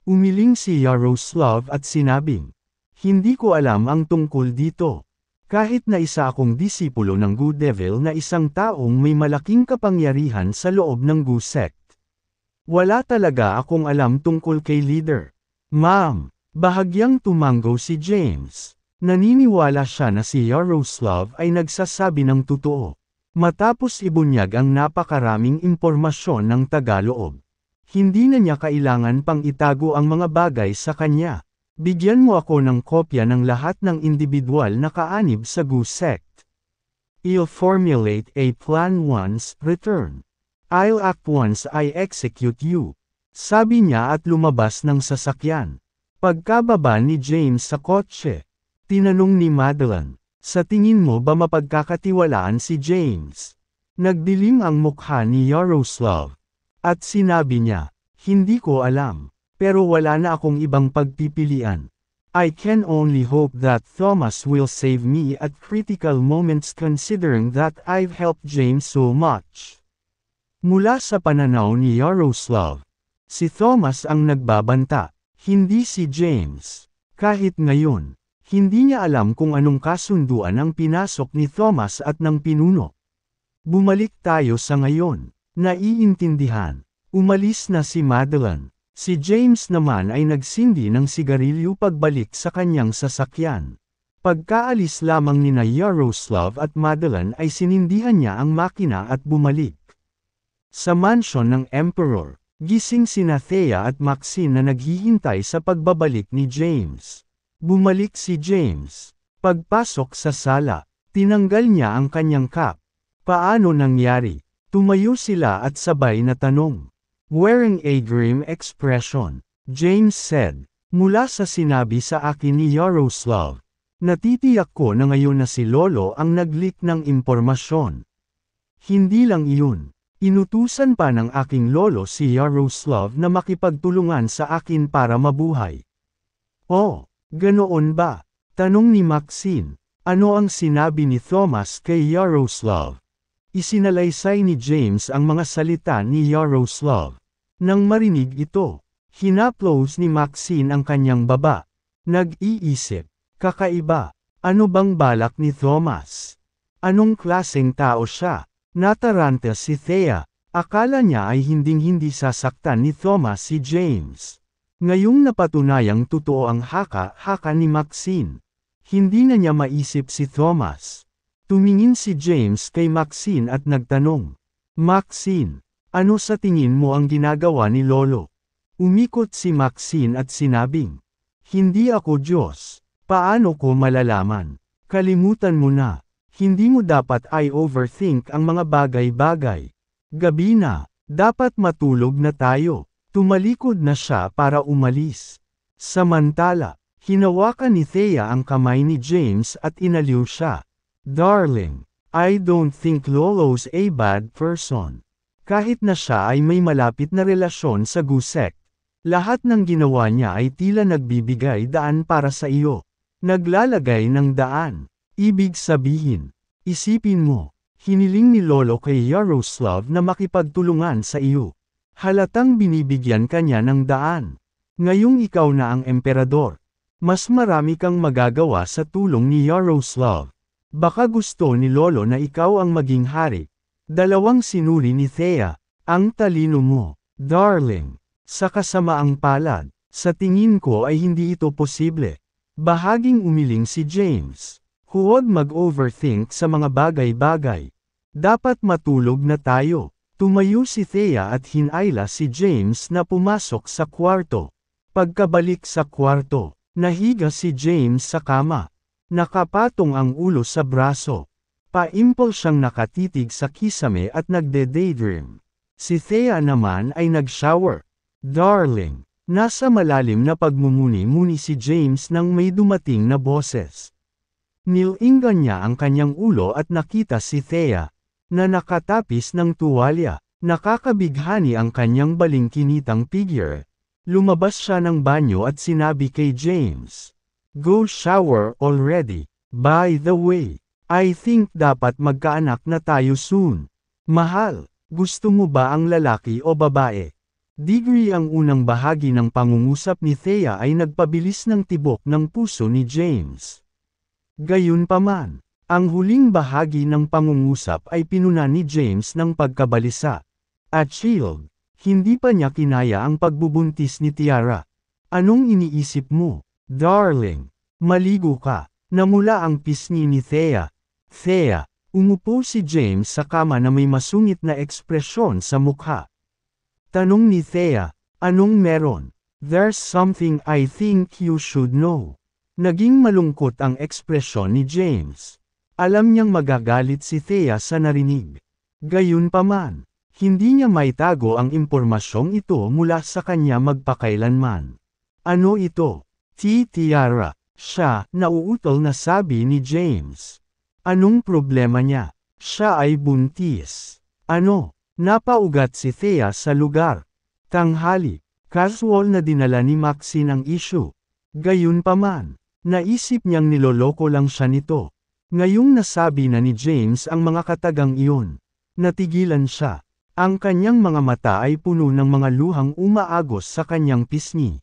Umiling si Yaroslav at sinabing, hindi ko alam ang tungkol dito. Kahit na isa akong disipulo ng Good Devil na isang taong may malaking kapangyarihan sa loob ng GUS sect. Wala talaga akong alam tungkol kay leader. Ma'am, bahagyang tumanggo si James. Naniniwala siya na si Yaroslav ay nagsasabi ng totoo. Matapos ibunyag ang napakaraming impormasyon ng tagaloob. Hindi na niya kailangan pang itago ang mga bagay sa kanya. Bigyan mo ako ng kopya ng lahat ng individual na kaanib sa GUS sect. I'll formulate a plan once return. I'll act once I execute you. Sabi niya at lumabas ng sasakyan. Pagkababa ni James sa kotse, tinanong ni Madeline, sa tingin mo ba mapagkakatiwalaan si James? Nagdilim ang mukha ni Yaroslav. At sinabi niya, hindi ko alam. Pero wala na akong ibang pagpipilian. I can only hope that Thomas will save me at critical moments considering that I've helped James so much. Mula sa pananaw ni Yaroslav, si Thomas ang nagbabanta, hindi si James. Kahit ngayon, hindi niya alam kung anong kasunduan ang pinasok ni Thomas at ng pinuno. Bumalik tayo sa ngayon. Naiintindihan. Umalis na si Madeline. Si James naman ay nagsindi ng sigarilyo pagbalik sa kanyang sasakyan. Pagkaalis lamang nina Yaroslav at Madeline ay sinindihan niya ang makina at bumalik. Sa mansyon ng Emperor, gising sina Thea at Maxine na naghihintay sa pagbabalik ni James. Bumalik si James. Pagpasok sa sala, tinanggal niya ang kanyang cap. Paano nangyari? Tumayo sila at sabay na tanong. Wearing a grim expression, James said, mula sa sinabi sa akin ni Yaroslav, natitiyak ko na ngayon na si Lolo ang nag-leak ng impormasyon. Hindi lang iyon. Inutusan pa ng aking lolo si Yaroslav na makipagtulungan sa akin para mabuhay. Oh, ganoon ba? Tanong ni Maxine. Ano ang sinabi ni Thomas kay Yaroslav? Isinalaysay ni James ang mga salita ni Yaroslav. Nang marinig ito, hinaplos ni Maxine ang kanyang baba. Nag-iisip, kakaiba, ano bang balak ni Thomas? Anong klaseng tao siya? Nataranta si Thea. Akala niya ay hinding-hindi sasaktan ni Thomas si James. Ngayong napatunayang totoo ang haka-haka ni Maxine. Hindi na niya maisip si Thomas. Tumingin si James kay Maxine at nagtanong. Maxine, ano sa tingin mo ang ginagawa ni Lolo? Umikot si Maxine at sinabing, hindi ako Diyos. Paano ko malalaman? Kalimutan mo na. Hindi mo dapat i-overthink ang mga bagay-bagay. Gabi na, dapat matulog na tayo. Tumalikod na siya para umalis. Samantala, hinawakan ni Thea ang kamay ni James at inaliw siya. Darling, I don't think Lolo's a bad person. Kahit na siya ay may malapit na relasyon sa Gusek, lahat ng ginawa niya ay tila nagbibigay daan para sa iyo. Naglalagay ng daan. Ibig sabihin, isipin mo, hiniling ni Lolo kay Yaroslav na makipagtulungan sa iyo. Halatang binibigyan kanya ng daan. Ngayong ikaw na ang emperador, mas marami kang magagawa sa tulong ni Yaroslav. Baka gusto ni Lolo na ikaw ang maging hari. Dalawang sinuri ni Thea, ang talino mo, darling. Sa kasamaang palad, sa tingin ko ay hindi ito posible. Bahaging umiling si James. Huwag mag-overthink sa mga bagay-bagay. Dapat matulog na tayo. Tumayo si Thea at hinayla si James na pumasok sa kwarto. Pagkabalik sa kwarto, nahiga si James sa kama. Nakapatong ang ulo sa braso. Paimpol siyang nakatitig sa kisame at nagde-daydream. Si Thea naman ay nag-shower. Darling, nasa malalim na pagmumuni-muni si James nang may dumating na boses. Nilinggan niya ang kanyang ulo at nakita si Thea, na nakatapis ng tuwalya. Nakakabighani ang kanyang balingkinitang figure. Lumabas siya ng banyo at sinabi kay James, go shower already. By the way, I think dapat magkaanak na tayo soon. Mahal, gusto mo ba ang lalaki o babae? Degree ang unang bahagi ng pangungusap ni Thea ay nagpabilis ng tibok ng puso ni James. Gayunpaman, ang huling bahagi ng pangungusap ay pinuna ni James ng pagkabalisa. At chilled, hindi pa niya kinaya ang pagbubuntis ni Tiara. Anong iniisip mo, darling? Maligo ka. Namula ang pisngi ni Thea. Thea, umupo si James sa kama na may masungit na ekspresyon sa mukha. Tanong ni Thea, anong meron? There's something I think you should know. Naging malungkot ang ekspresyon ni James. Alam niyang magagalit si Thea sa narinig. Gayunpaman, hindi niya maitago ang impormasyong ito mula sa kanya magpakailanman. Ano ito? Tiara. Siya, nauutol na sabi ni James. Anong problema niya? Siya ay buntis. Ano? Napaugat si Thea sa lugar. Tanghali, casual na dinala ni Maxine ang issue. Gayunpaman, naisip niyang niloloko lang siya nito. Ngayong nasabi na ni James ang mga katagang iyon, natigilan siya. Ang kanyang mga mata ay puno ng mga luhang umaagos sa kanyang pisngi.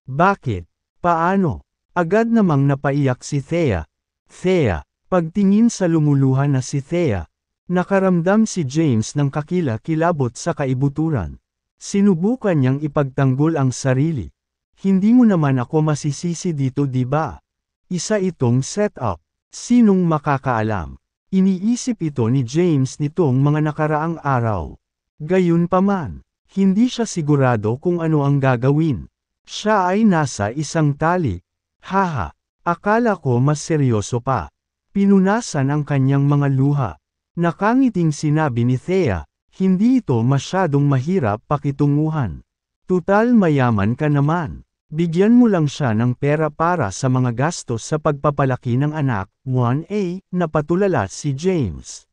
Bakit? Paano? Agad namang napaiyak si Thea. Thea, pagtingin sa lumuluhan na si Thea, nakaramdam si James ng kakila-kilabot sa kaibuturan. Sinubukan niyang ipagtanggol ang sarili. Hindi mo naman ako masisisi dito, di ba? Isa itong setup. Sinong makakaalam? Iniisip ito ni James nitong mga nakaraang araw. Gayunpaman, hindi siya sigurado kung ano ang gagawin. Siya ay nasa isang tali. Haha, akala ko mas seryoso pa. Pinunasan ang kanyang mga luha. Nakangiting sinabi ni Thea, hindi ito masyadong mahirap pakitunguhan. Tutal mayaman ka naman. Bigyan mo lang siya ng pera para sa mga gastos sa pagpapalaki ng anak. 1A, napatulala si James.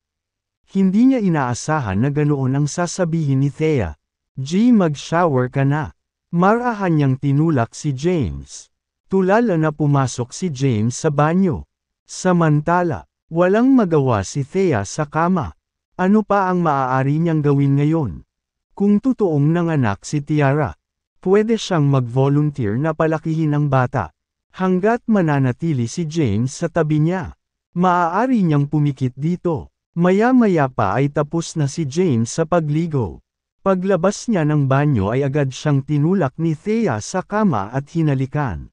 Hindi niya inaasahan na ganoon ang sasabihin ni Thea. G, mag-shower ka na. Marahan niyang tinulak si James. Tulala na pumasok si James sa banyo. Samantala, walang magawa si Thea sa kama. Ano pa ang maaari niyang gawin ngayon? Kung totoong nanganak si Tiara, pwede siyang mag-volunteer na palakihin ang bata. Hanggat mananatili si James sa tabi niya, maaari niyang pumikit dito. Maya-maya pa ay tapos na si James sa pagligo. Paglabas niya ng banyo ay agad siyang tinulak ni Thea sa kama at hinalikan.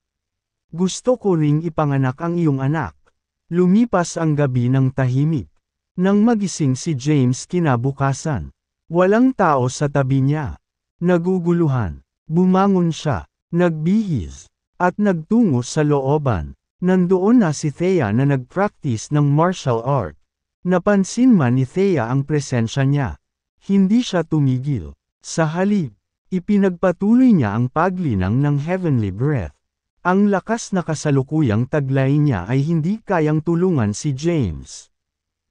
Gusto ko ring ipanganak ang iyong anak. Lumipas ang gabi ng tahimik. Nang magising si James kinabukasan, walang tao sa tabi niya. Naguguluhan, bumangon siya, nagbihis, at nagtungo sa looban. Nandoon na si Thea na nag-practice ng martial art. Napansin man ni Thea ang presensya niya. Hindi siya tumigil. Sa halip, ipinagpatuloy niya ang paglinang ng heavenly breath. Ang lakas na kasalukuyang taglay niya ay hindi kayang tulungan si James.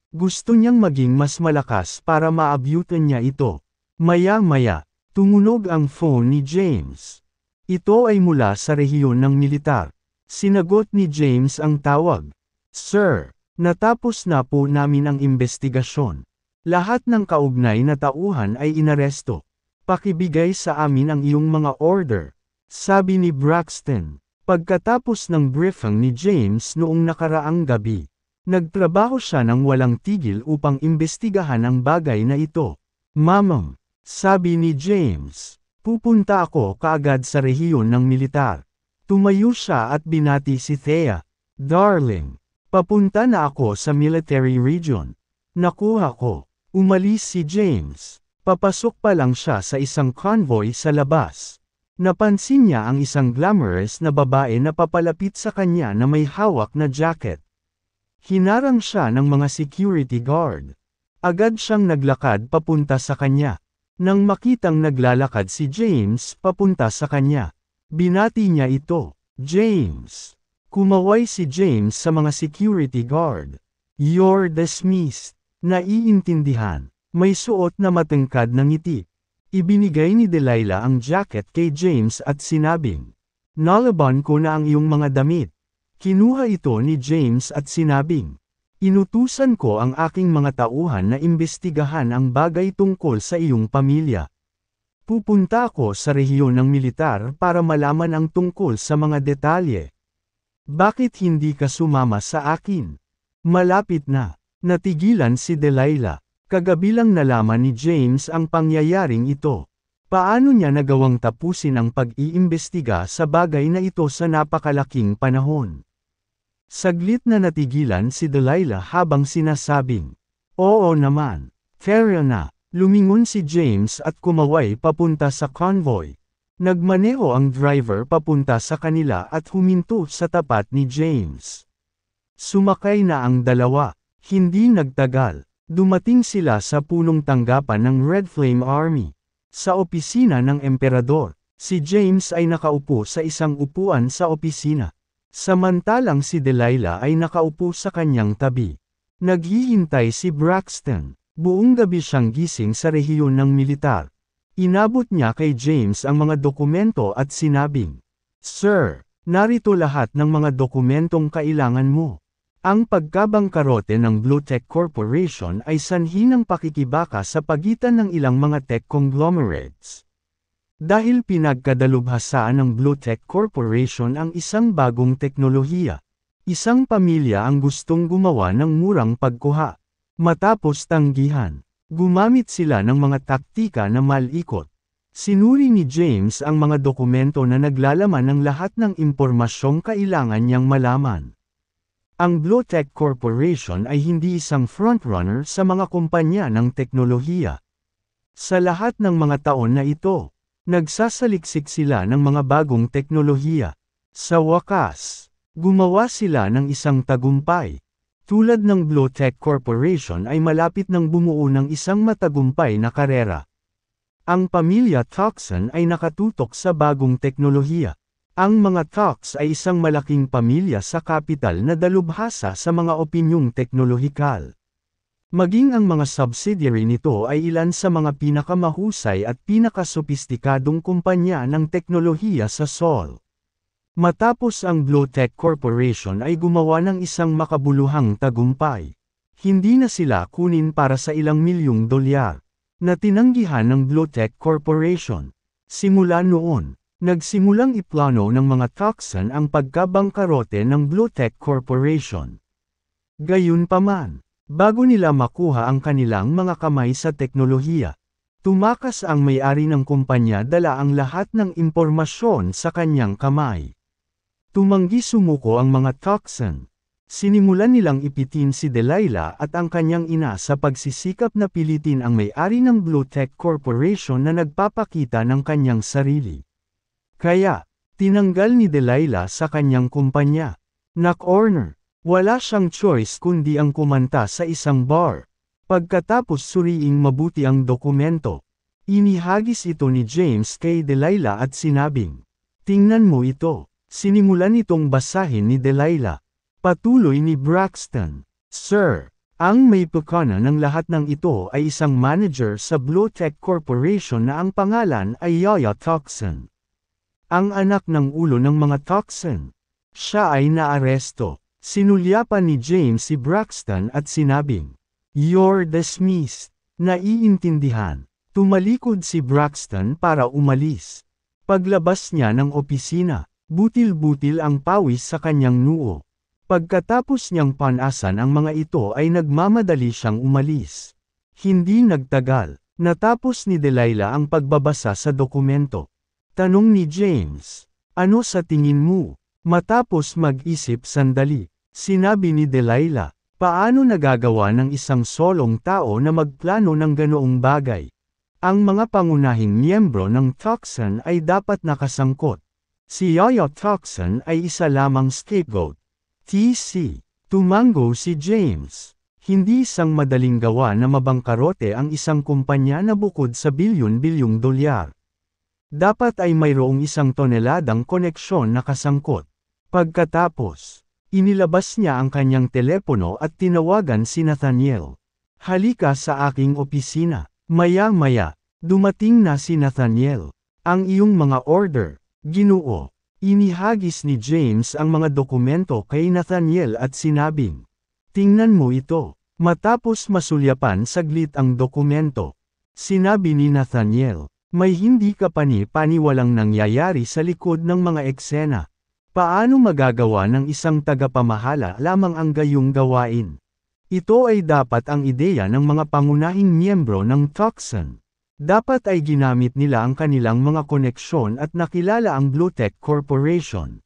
Gusto niyang maging mas malakas para maabyutan niya ito. Maya-maya, tumunog ang phone ni James. Ito ay mula sa rehiyon ng militar. Sinagot ni James ang tawag. Sir, natapos na po namin ang investigasyon. Lahat ng kaugnay na tauhan ay inaresto. Pakibigay sa amin ang iyong mga order, sabi ni Braxton. Pagkatapos ng briefing ni James noong nakaraang gabi, nagtrabaho siya ng walang tigil upang imbestigahan ang bagay na ito. Mamam, sabi ni James, pupunta ako kaagad sa rehiyon ng militar. Tumayo siya at binati si Thea. Darling, papunta na ako sa military region. Nakuha ko. Umalis si James. Papasok pa lang siya sa isang convoy sa labas. Napansin niya ang isang glamorous na babae na papalapit sa kanya na may hawak na jacket. Hinarang siya ng mga security guard. Agad siyang naglakad papunta sa kanya. Nang makitang naglalakad si James papunta sa kanya, binati niya ito. James. Kumaway si James sa mga security guard. You're dismissed. Naiintindihan. May suot na matangkad na ngiti. Ibinigay ni Delilah ang jacket kay James at sinabing, nalaban ko na ang iyong mga damit. Kinuha ito ni James at sinabing, inutusan ko ang aking mga tauhan na imbestigahan ang bagay tungkol sa iyong pamilya. Pupunta ako sa rehiyon ng militar para malaman ang tungkol sa mga detalye. Bakit hindi ka sumama sa akin? Malapit na. Natigilan si Delilah. Kagabi lang nalaman ni James ang pangyayaring ito. Paano niya nagawang tapusin ang pag-iimbestiga sa bagay na ito sa napakalaking panahon? Saglit na natigilan si Delilah habang sinasabing, oo naman, fair na. Lumingon si James at kumaway papunta sa convoy. Nagmaneho ang driver papunta sa kanila at huminto sa tapat ni James. Sumakay na ang dalawa. Hindi nagtagal. Dumating sila sa punong tanggapan ng Red Flame Army. Sa opisina ng emperador, si James ay nakaupo sa isang upuan sa opisina. Samantalang si Delilah ay nakaupo sa kanyang tabi. Naghihintay si Braxton. Buong gabi siyang gising sa rehiyon ng militar. Inabot niya kay James ang mga dokumento at sinabing, Sir, narito lahat ng mga dokumentong kailangan mo. Ang pagkabangkarote ng Bluetech Corporation ay sanhi ng pakikibaka sa pagitan ng ilang mga tech conglomerates. Dahil pinagkadalubhasaan ng Bluetech Corporation ang isang bagong teknolohiya, isang pamilya ang gustong gumawa ng murang pagkuha. Matapos tanggihan, gumamit sila ng mga taktika na malikot. Sinuri ni James ang mga dokumento na naglalaman ng lahat ng impormasyong kailangan niyang malaman. Ang Blotech Corporation ay hindi isang frontrunner sa mga kumpanya ng teknolohiya. Sa lahat ng mga taon na ito, nagsasaliksik sila ng mga bagong teknolohiya. Sa wakas, gumawa sila ng isang tagumpay. Tulad ng Blotech Corporation ay malapit nang bumuo ng isang matagumpay na karera. Ang pamilya Tucson ay nakatutok sa bagong teknolohiya. Ang mga Tux ay isang malaking pamilya sa kapital na dalubhasa sa mga opinyong teknolohikal. Maging ang mga subsidiary nito ay ilan sa mga pinakamahusay at pinakasopistikadong kumpanya ng teknolohiya sa Seoul. Matapos ang Blotech Corporation ay gumawa ng isang makabuluhang tagumpay. Hindi na sila kunin para sa ilang milyong dolyar na tinanggihan ng Blotech Corporation. Simula noon, nagsimulang iplano ng mga Tucson ang pagkabangkarote ng Blotech Corporation. Gayunpaman, bago nila makuha ang kanilang mga kamay sa teknolohiya, tumakas ang may-ari ng kumpanya dala ang lahat ng impormasyon sa kanyang kamay. Tumanggi sumuko ang mga Tucson. Sinimulan nilang ipitin si Delilah at ang kanyang ina sa pagsisikap na pilitin ang may-ari ng Blotech Corporation na nagpapakita ng kanyang sarili. Kaya, tinanggal ni Delilah sa kanyang kumpanya. Na-corner, wala siyang choice kundi ang kumanta sa isang bar. Pagkatapos suriing mabuti ang dokumento, inihagis ito ni James kay Delilah at sinabing, "Tingnan mo ito." Sinimulan itong basahin ni Delilah. Patuloy ni Braxton, "Sir, ang may pagkana ng lahat ng ito ay isang manager sa Blotech Corporation na ang pangalan ay Yaya Tucson. Ang anak ng ulo ng mga Tucson. Siya ay naaresto." Sinulyapan ni James si Braxton at sinabing, "You're dismissed." Naiintindihan. Tumalikod si Braxton para umalis. Paglabas niya ng opisina, butil-butil ang pawis sa kanyang noo. Pagkatapos niyang panasan ang mga ito ay nagmamadali siyang umalis. Hindi nagtagal, natapos ni Delilah ang pagbabasa sa dokumento. Tanong ni James, "Ano sa tingin mo?" Matapos mag-isip sandali, sinabi ni Delilah, "Paano nagagawa ng isang solong tao na magplano ng ganoong bagay? Ang mga pangunahing miyembro ng Tucson ay dapat nakasangkot. Si Yaya Tucson ay isa lamang scapegoat." TC. Tumango si James. Hindi isang madaling gawa na mabangkarote ang isang kumpanya na bukod sa bilyon-bilyong dolyar. Dapat ay mayroong isang toneladang koneksyon na kasangkot. Pagkatapos, inilabas niya ang kanyang telepono at tinawagan si Nathaniel. "Halika sa aking opisina." Maya-maya, dumating na si Nathaniel. "Ang iyong mga order, Ginoo." Inihagis ni James ang mga dokumento kay Nathaniel at sinabing, "Tingnan mo ito." Matapos masulyapan saglit ang dokumento, sinabi ni Nathaniel, "May hindi ka pani-paniwalang nangyayari sa likod ng mga eksena. Paano magagawa ng isang tagapamahala lamang ang gayong gawain? Ito ay dapat ang ideya ng mga pangunahing miyembro ng Tucson. Dapat ay ginamit nila ang kanilang mga koneksyon at nakilala ang Blotech Corporation."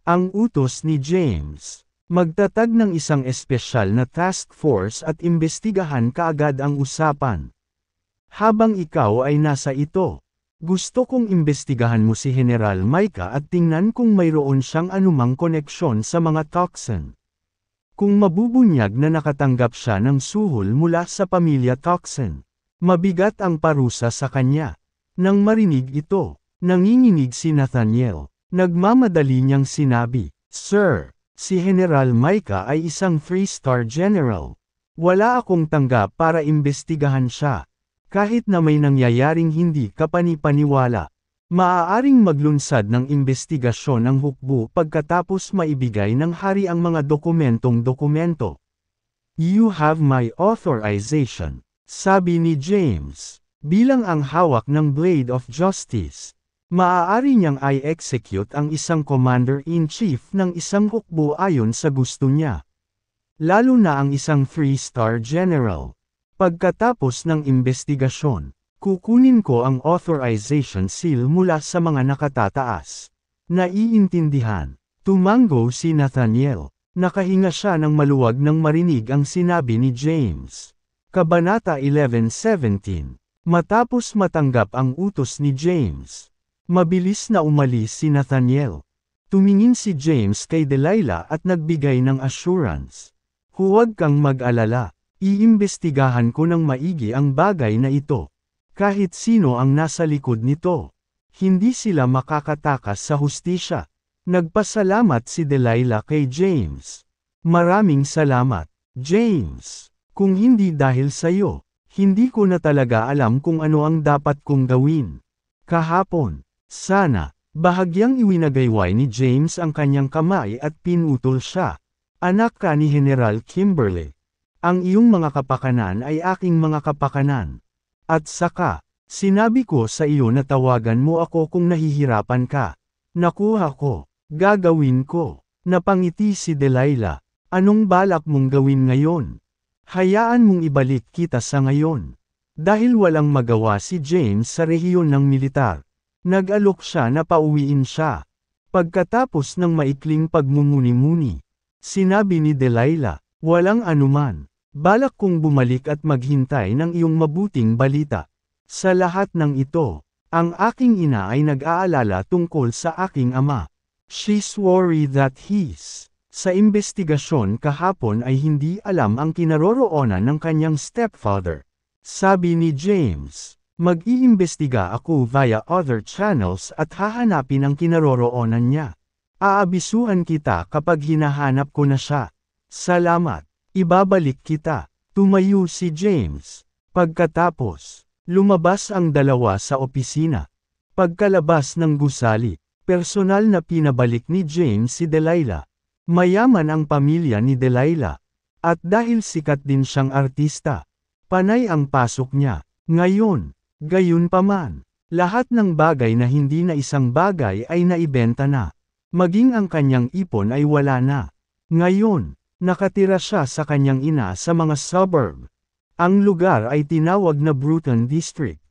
Ang utos ni James, magtatag ng isang espesyal na task force at imbestigahan kaagad ang usapan. "Habang ikaw ay nasa ito, gusto kong imbestigahan mo si General Micah at tingnan kung mayroon siyang anumang koneksyon sa mga Tucson. Kung mabubunyag na nakatanggap siya ng suhol mula sa pamilya Tucson, mabigat ang parusa sa kanya." Nang marinig ito, nanginginig si Nathaniel. Nagmamadali niyang sinabi, "Sir, si General Micah ay isang 3-star general. Wala akong tanggap para imbestigahan siya. Kahit na may nangyayaring hindi kapani-paniwala, maaaring maglunsad ng imbestigasyon ang hukbo pagkatapos maibigay ng hari ang mga dokumento. You have my authorization," sabi ni James. Bilang ang hawak ng Blade of Justice, maaari niyang i-execute ang isang commander-in-chief ng isang hukbo ayon sa gusto niya. Lalo na ang isang 3-star general. Pagkatapos ng imbestigasyon, Kukunin ko ang authorization seal mula sa mga nakatataas. Naiintindihan. Tumango si Nathaniel. Nakahinga siya ng maluwag nang marinig ang sinabi ni James. Kabanata 11:17. Matapos matanggap ang utos ni James, mabilis na umalis si Nathaniel. Tumingin si James kay Delilah at nagbigay ng assurance. Huwag kang mag-alala. Iimbestigahan ko ng maigi ang bagay na ito. Kahit sino ang nasa likod nito, hindi sila makakatakas sa hustisya. Nagpasalamat si Delilah kay James. Maraming salamat, James. Kung hindi dahil sa iyo, hindi ko na talaga alam kung ano ang dapat kong gawin. Kahapon, sana, bahagyang iwinagayway ni James ang kanyang kamay at pinutol siya. Anak ka ni General Kimberly. Ang iyong mga kapakanan ay aking mga kapakanan. At saka, sinabi ko sa iyo na tawagan mo ako kung nahihirapan ka. Nakuha ko. Gagawin ko. Napangiti si Delilah. Anong balak mong gawin ngayon? Hayaan mong ibalik kita sa ngayon. Dahil walang magawa si James sa rehiyon ng militar. Nag-alok siya na pauwiin siya. Pagkatapos ng maikling pagmumuni-muni, sinabi ni Delilah, walang anuman. Balak kong bumalik at maghintay ng iyong mabuting balita. Sa lahat ng ito, ang aking ina ay nag-aalala tungkol sa aking ama. She's worried that he's, sa investigasyon kahapon ay hindi alam ang kinaroroonan ng kanyang stepfather. Sabi ni James, mag-iimbestiga ako via other channels at hahanapin ang kinaroroonan niya. Aabisuhan kita kapag hinahanap ko na siya. Salamat. Ibabalik kita. Tumayo si James. Pagkatapos, lumabas ang dalawa sa opisina. Pagkalabas ng gusali, personal na pinabalik ni James si Delilah. Mayaman ang pamilya ni Delilah. At dahil sikat din siyang artista, panay ang pasok niya. Ngayon, gayunpaman, lahat ng bagay na hindi na isang bagay ay naibenta na. Maging ang kanyang ipon ay wala na. Ngayon, nakatira siya sa kanyang ina sa mga suburb. Ang lugar ay tinawag na Bruton District.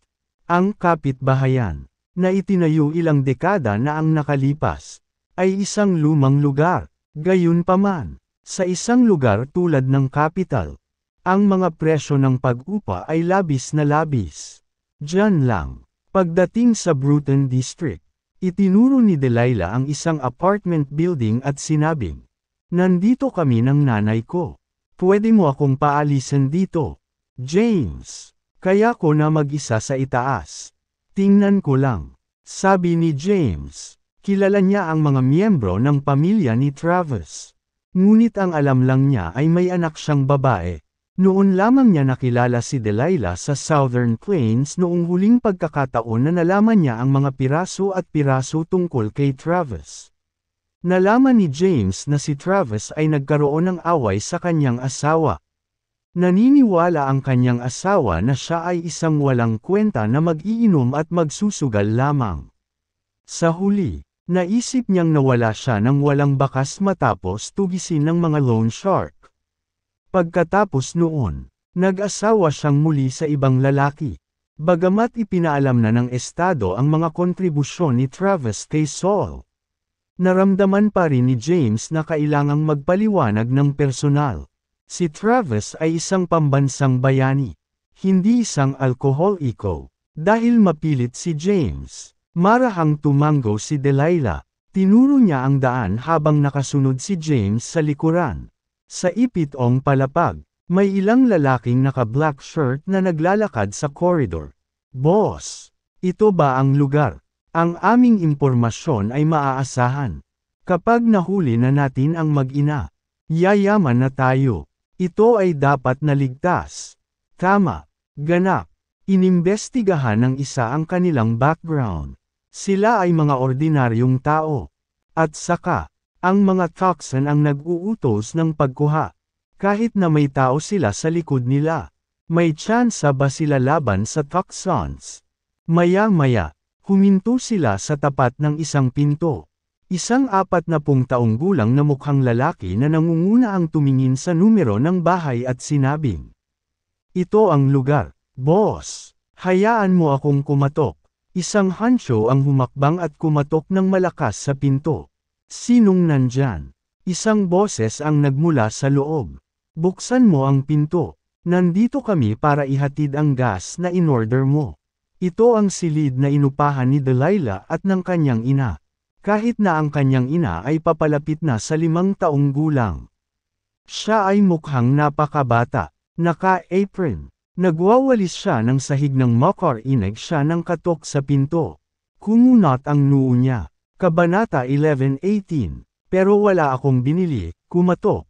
Ang kapitbahayan, na itinayo ilang dekada na ang nakalipas, ay isang lumang lugar. Gayunpaman, sa isang lugar tulad ng capital, ang mga presyo ng pag-upa ay labis na labis. Diyan lang, pagdating sa Bruton District, itinuro ni Delilah ang isang apartment building at sinabing, nandito kami ng nanay ko. Pwede mo akong paalisin dito, James. Kaya ko na mag-isa sa itaas. Tingnan ko lang. Sabi ni James, kilala niya ang mga miyembro ng pamilya ni Travis. Ngunit ang alam lang niya ay may anak siyang babae. Noon lamang niya nakilala si Delilah sa Southern Plains noong huling pagkakataon na nalaman niya ang mga piraso at piraso tungkol kay Travis. Nalaman ni James na si Travis ay nagkaroon ng away sa kanyang asawa. Naniniwala ang kanyang asawa na siya ay isang walang kwenta na mag-iinom at magsusugal lamang. Sa huli, naisip niyang nawala siya ng walang bakas matapos tugisin ng mga loan shark. Pagkatapos noon, nag-asawa siyang muli sa ibang lalaki. Bagamat ipinaalam na ng estado ang mga kontribusyon ni Travis kay Saul, naramdaman pa rin ni James na kailangang magpaliwanag ng personal. Si Travis ay isang pambansang bayani, hindi isang alkoholiko. Dahil mapilit si James, marahang tumango si Delilah. Tinuro niya ang daan habang nakasunod si James sa likuran. Sa ipitong palapag, may ilang lalaking naka-black shirt na naglalakad sa koridor. Boss, ito ba ang lugar? Ang aming impormasyon ay maaasahan. Kapag nahuli na natin ang mag-ina, yayaman na tayo. Ito ay dapat na ligtas. Tama, ganap. Inimbestigahan ng isa ang kanilang background. Sila ay mga ordinaryong tao. At saka, ang mga toxin ang nag-uutos ng pagkuha. Kahit na may tao sila sa likod nila, may tsansa ba sila laban sa toxins? Maya-maya, huminto sila sa tapat ng isang pinto. Isang 40 taong gulang na mukhang lalaki na nangunguna ang tumingin sa numero ng bahay at sinabing, ito ang lugar, boss. Hayaan mo akong kumatok. Isang Hancho ang humakbang at kumatok ng malakas sa pinto. Sinong nandyan? Isang boses ang nagmula sa loob. Buksan mo ang pinto. Nandito kami para ihatid ang gas na inorder mo. Ito ang silid na inupahan ni Delilah at ng kanyang ina. Kahit na ang kanyang ina ay papalapit na sa 5 taong gulang. Siya ay mukhang napakabata. Naka-apron. Nagwawalis siya ng sahig ng makarinig siya ng katok sa pinto. Kumunat ang noo niya. Kabanata 11:18. Pero wala akong binili, kumatok.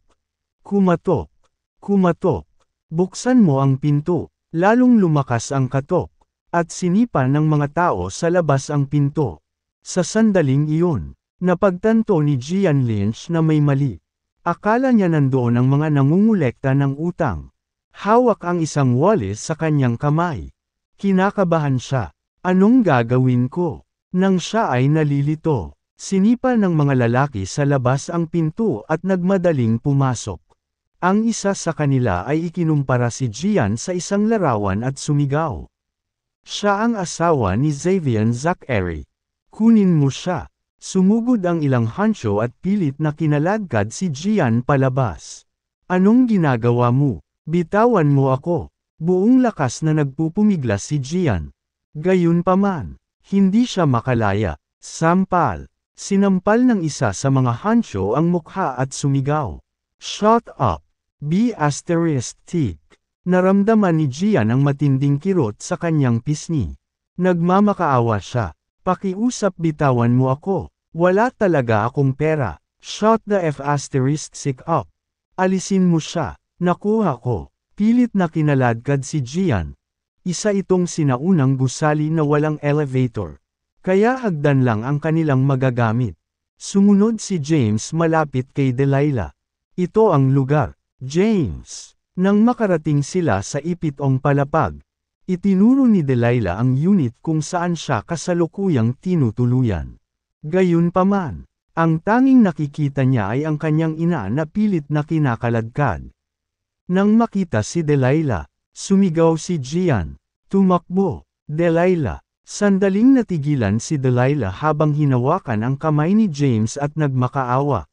Kumatok. Kumatok. Buksan mo ang pinto. Lalong lumakas ang katok. At sinipan ng mga tao sa labas ang pinto. Sa sandaling iyon, napagtanto ni Gian Lynch na may mali. Akala niya nandoon ang mga nangungulekta ng utang. Hawak ang isang walis sa kanyang kamay. Kinakabahan siya. Anong gagawin ko? Nang siya ay nalilito, sinipa ng mga lalaki sa labas ang pinto at nagmadaling pumasok. Ang isa sa kanila ay ikinumpara si Gian sa isang larawan at sumigaw. Siya ang asawa ni Xavier Zachary. Kunin mo siya. Sumugod ang ilang Hancho at pilit na kinaladkad si Gian palabas. Anong ginagawa mo? Bitawan mo ako. Buong lakas na nagpupumiglas si Gian. Gayunpaman, hindi siya makalaya. Sampal. Sinampal ng isa sa mga Hancho ang mukha at sumigaw. Shut up. Be asterisk. Naramdaman ni Gian ang matinding kirot sa kanyang pisngi. Nagmamakaawa siya. Pakiusap, bitawan mo ako. Wala talaga akong pera. Shut the f*** up. Alisin mo siya. Nakuha ko. Pilit na kinaladkad si Gian. Isa itong sinaunang gusali na walang elevator. Kaya hagdan lang ang kanilang magagamit. Sumunod si James malapit kay Delilah. Ito ang lugar. James. Nang makarating sila sa ipitong palapag, itinuro ni Delilah ang unit kung saan siya kasalukuyang tinutuluyan. Gayunpaman, ang tanging nakikita niya ay ang kanyang ina na pilit na kinakaladkad. Nang makita si Delilah, sumigaw si Gian. Tumakbo. Delilah. Sandaling natigilan si Delilah habang hinawakan ang kamay ni James at nagmakaawa.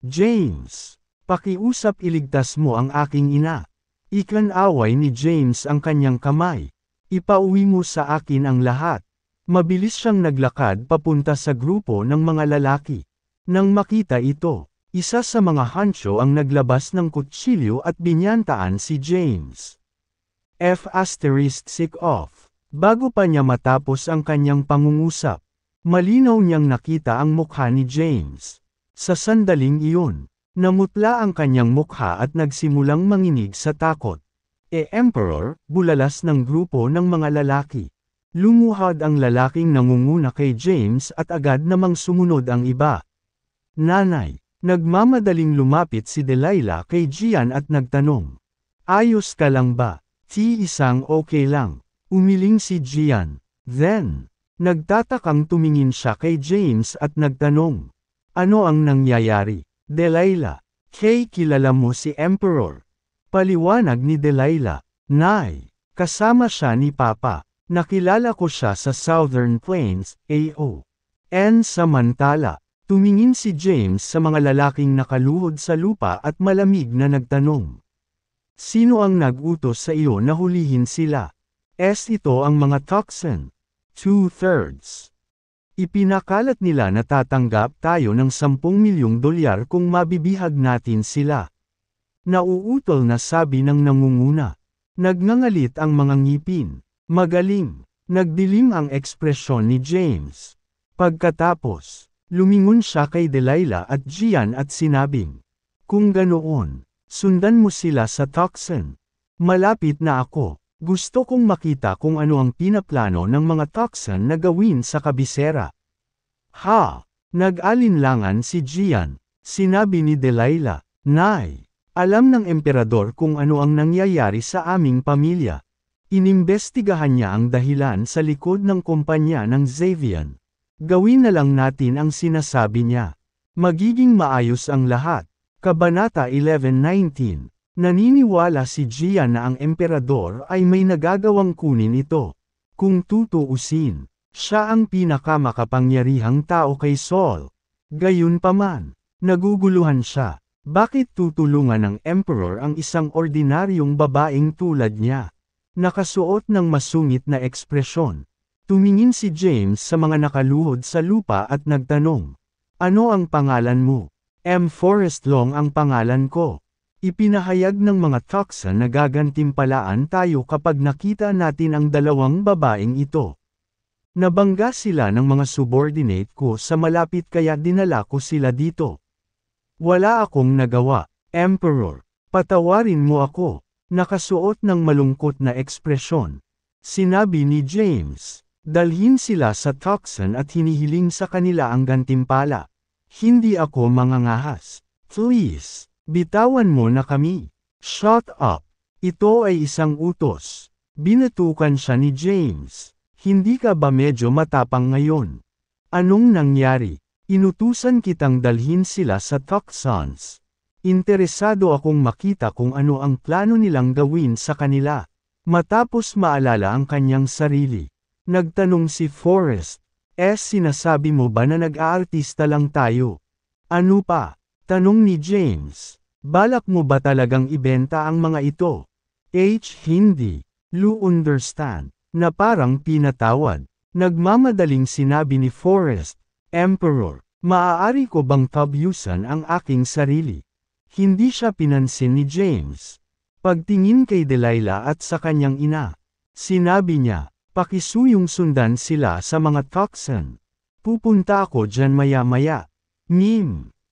James. Pakiusap, iligtas mo ang aking ina. Ikanaway ni James ang kanyang kamay. Ipauwi mo sa akin ang lahat. Mabilis siyang naglakad papunta sa grupo ng mga lalaki. Nang makita ito, isa sa mga Hancho ang naglabas ng kutsilyo at binyantaan si James. F***off. Bago pa niya matapos ang kanyang pangungusap, malinaw niyang nakita ang mukha ni James. Sa sandaling iyon, namutla ang kanyang mukha at nagsimulang manginig sa takot. Emperor, bulalas ng grupo ng mga lalaki. Lumuhad ang lalaking nangunguna kay James at agad namang sumunod ang iba. Nanay. Nagmamadaling lumapit si Delilah kay Gian at nagtanong. Ayos ka lang ba? Isang okay lang. Umiling si Gian. Then, nagtatakang tumingin siya kay James at nagtanong. Ano ang nangyayari? Delilah. Kilala mo si Emperor? Paliwanag ni Delilah. Nay, kasama siya ni Papa. Nakilala ko siya sa Southern Plains, AO. Samantala, tumingin si James sa mga lalaking nakaluhod sa lupa at malamig na nagtanong. Sino ang nag-utos sa iyo na hulihin sila? Ito ang mga Tucson. 2/3. Ipinakalat nila na tatanggap tayo ng $10 milyong kung mabibihag natin sila. Nauutol na sabi ng nangunguna. Nagngangalit ang mga ngipin. Magaling. Nagdilim ang ekspresyon ni James. Pagkatapos, lumingon siya kay Delilah at Gian at sinabing, kung ganoon, sundan mo sila sa Tucson. Malapit na ako. Gusto kong makita kung ano ang pinaplano ng mga Tucson na gawin sa kabisera. Ha! Nag-alinlangan si Gian. Sinabi ni Delilah, Nay, alam ng emperador kung ano ang nangyayari sa aming pamilya. Inimbestigahan niya ang dahilan sa likod ng kumpanya ng Xavier. Gawin na lang natin ang sinasabi niya. Magiging maayos ang lahat. Kabanata 11:19. Naniniwala si Gian na ang emperador ay may nagagawang kunin ito. Kung tutuusin, siya ang pinakamakapangyarihang tao kay Saul. Gayunpaman, naguguluhan siya. Bakit tutulungan ng Emperor ang isang ordinaryong babaeng tulad niya? Nakasuot ng masungit na ekspresyon. Tumingin si James sa mga nakaluhod sa lupa at nagtanong, "Ano ang pangalan mo?" "M. Forrest Long ang pangalan ko." Ipinahayag ng mga Tucson na gagantimpalaan tayo kapag nakita natin ang dalawang babaeng ito. Nabangga sila ng mga subordinate ko sa malapit kaya dinala ko sila dito. Wala akong nagawa, Emperor. Patawarin mo ako. Nakasuot ng malungkot na ekspresyon. Sinabi ni James, dalhin sila sa Tucson at hinihiling sa kanila ang gantimpala. Hindi ako mangangahas. Please, bitawan mo na kami. Shut up. Ito ay isang utos. Binatukan siya ni James. Hindi ka ba medyo matapang ngayon? Anong nangyari? Inutusan kitang dalhin sila sa Tucsons. Interesado akong makita kung ano ang plano nilang gawin sa kanila. Matapos maalala ang kanyang sarili. Nagtanong si Forrest, sinasabi mo ba na nag-aartista lang tayo? Ano pa? Tanong ni James. Balak mo ba talagang ibenta ang mga ito? Hindi. Lou understand, na parang pinatawad. Nagmamadaling sinabi ni Forrest, Emperor, maaari ko bang tabyusan ang aking sarili? Hindi siya pinansin ni James. Pagtingin kay Delilah at sa kanyang ina, sinabi niya, pakisuyong sundan sila sa mga Tucson. Pupunta ako dyan maya-maya.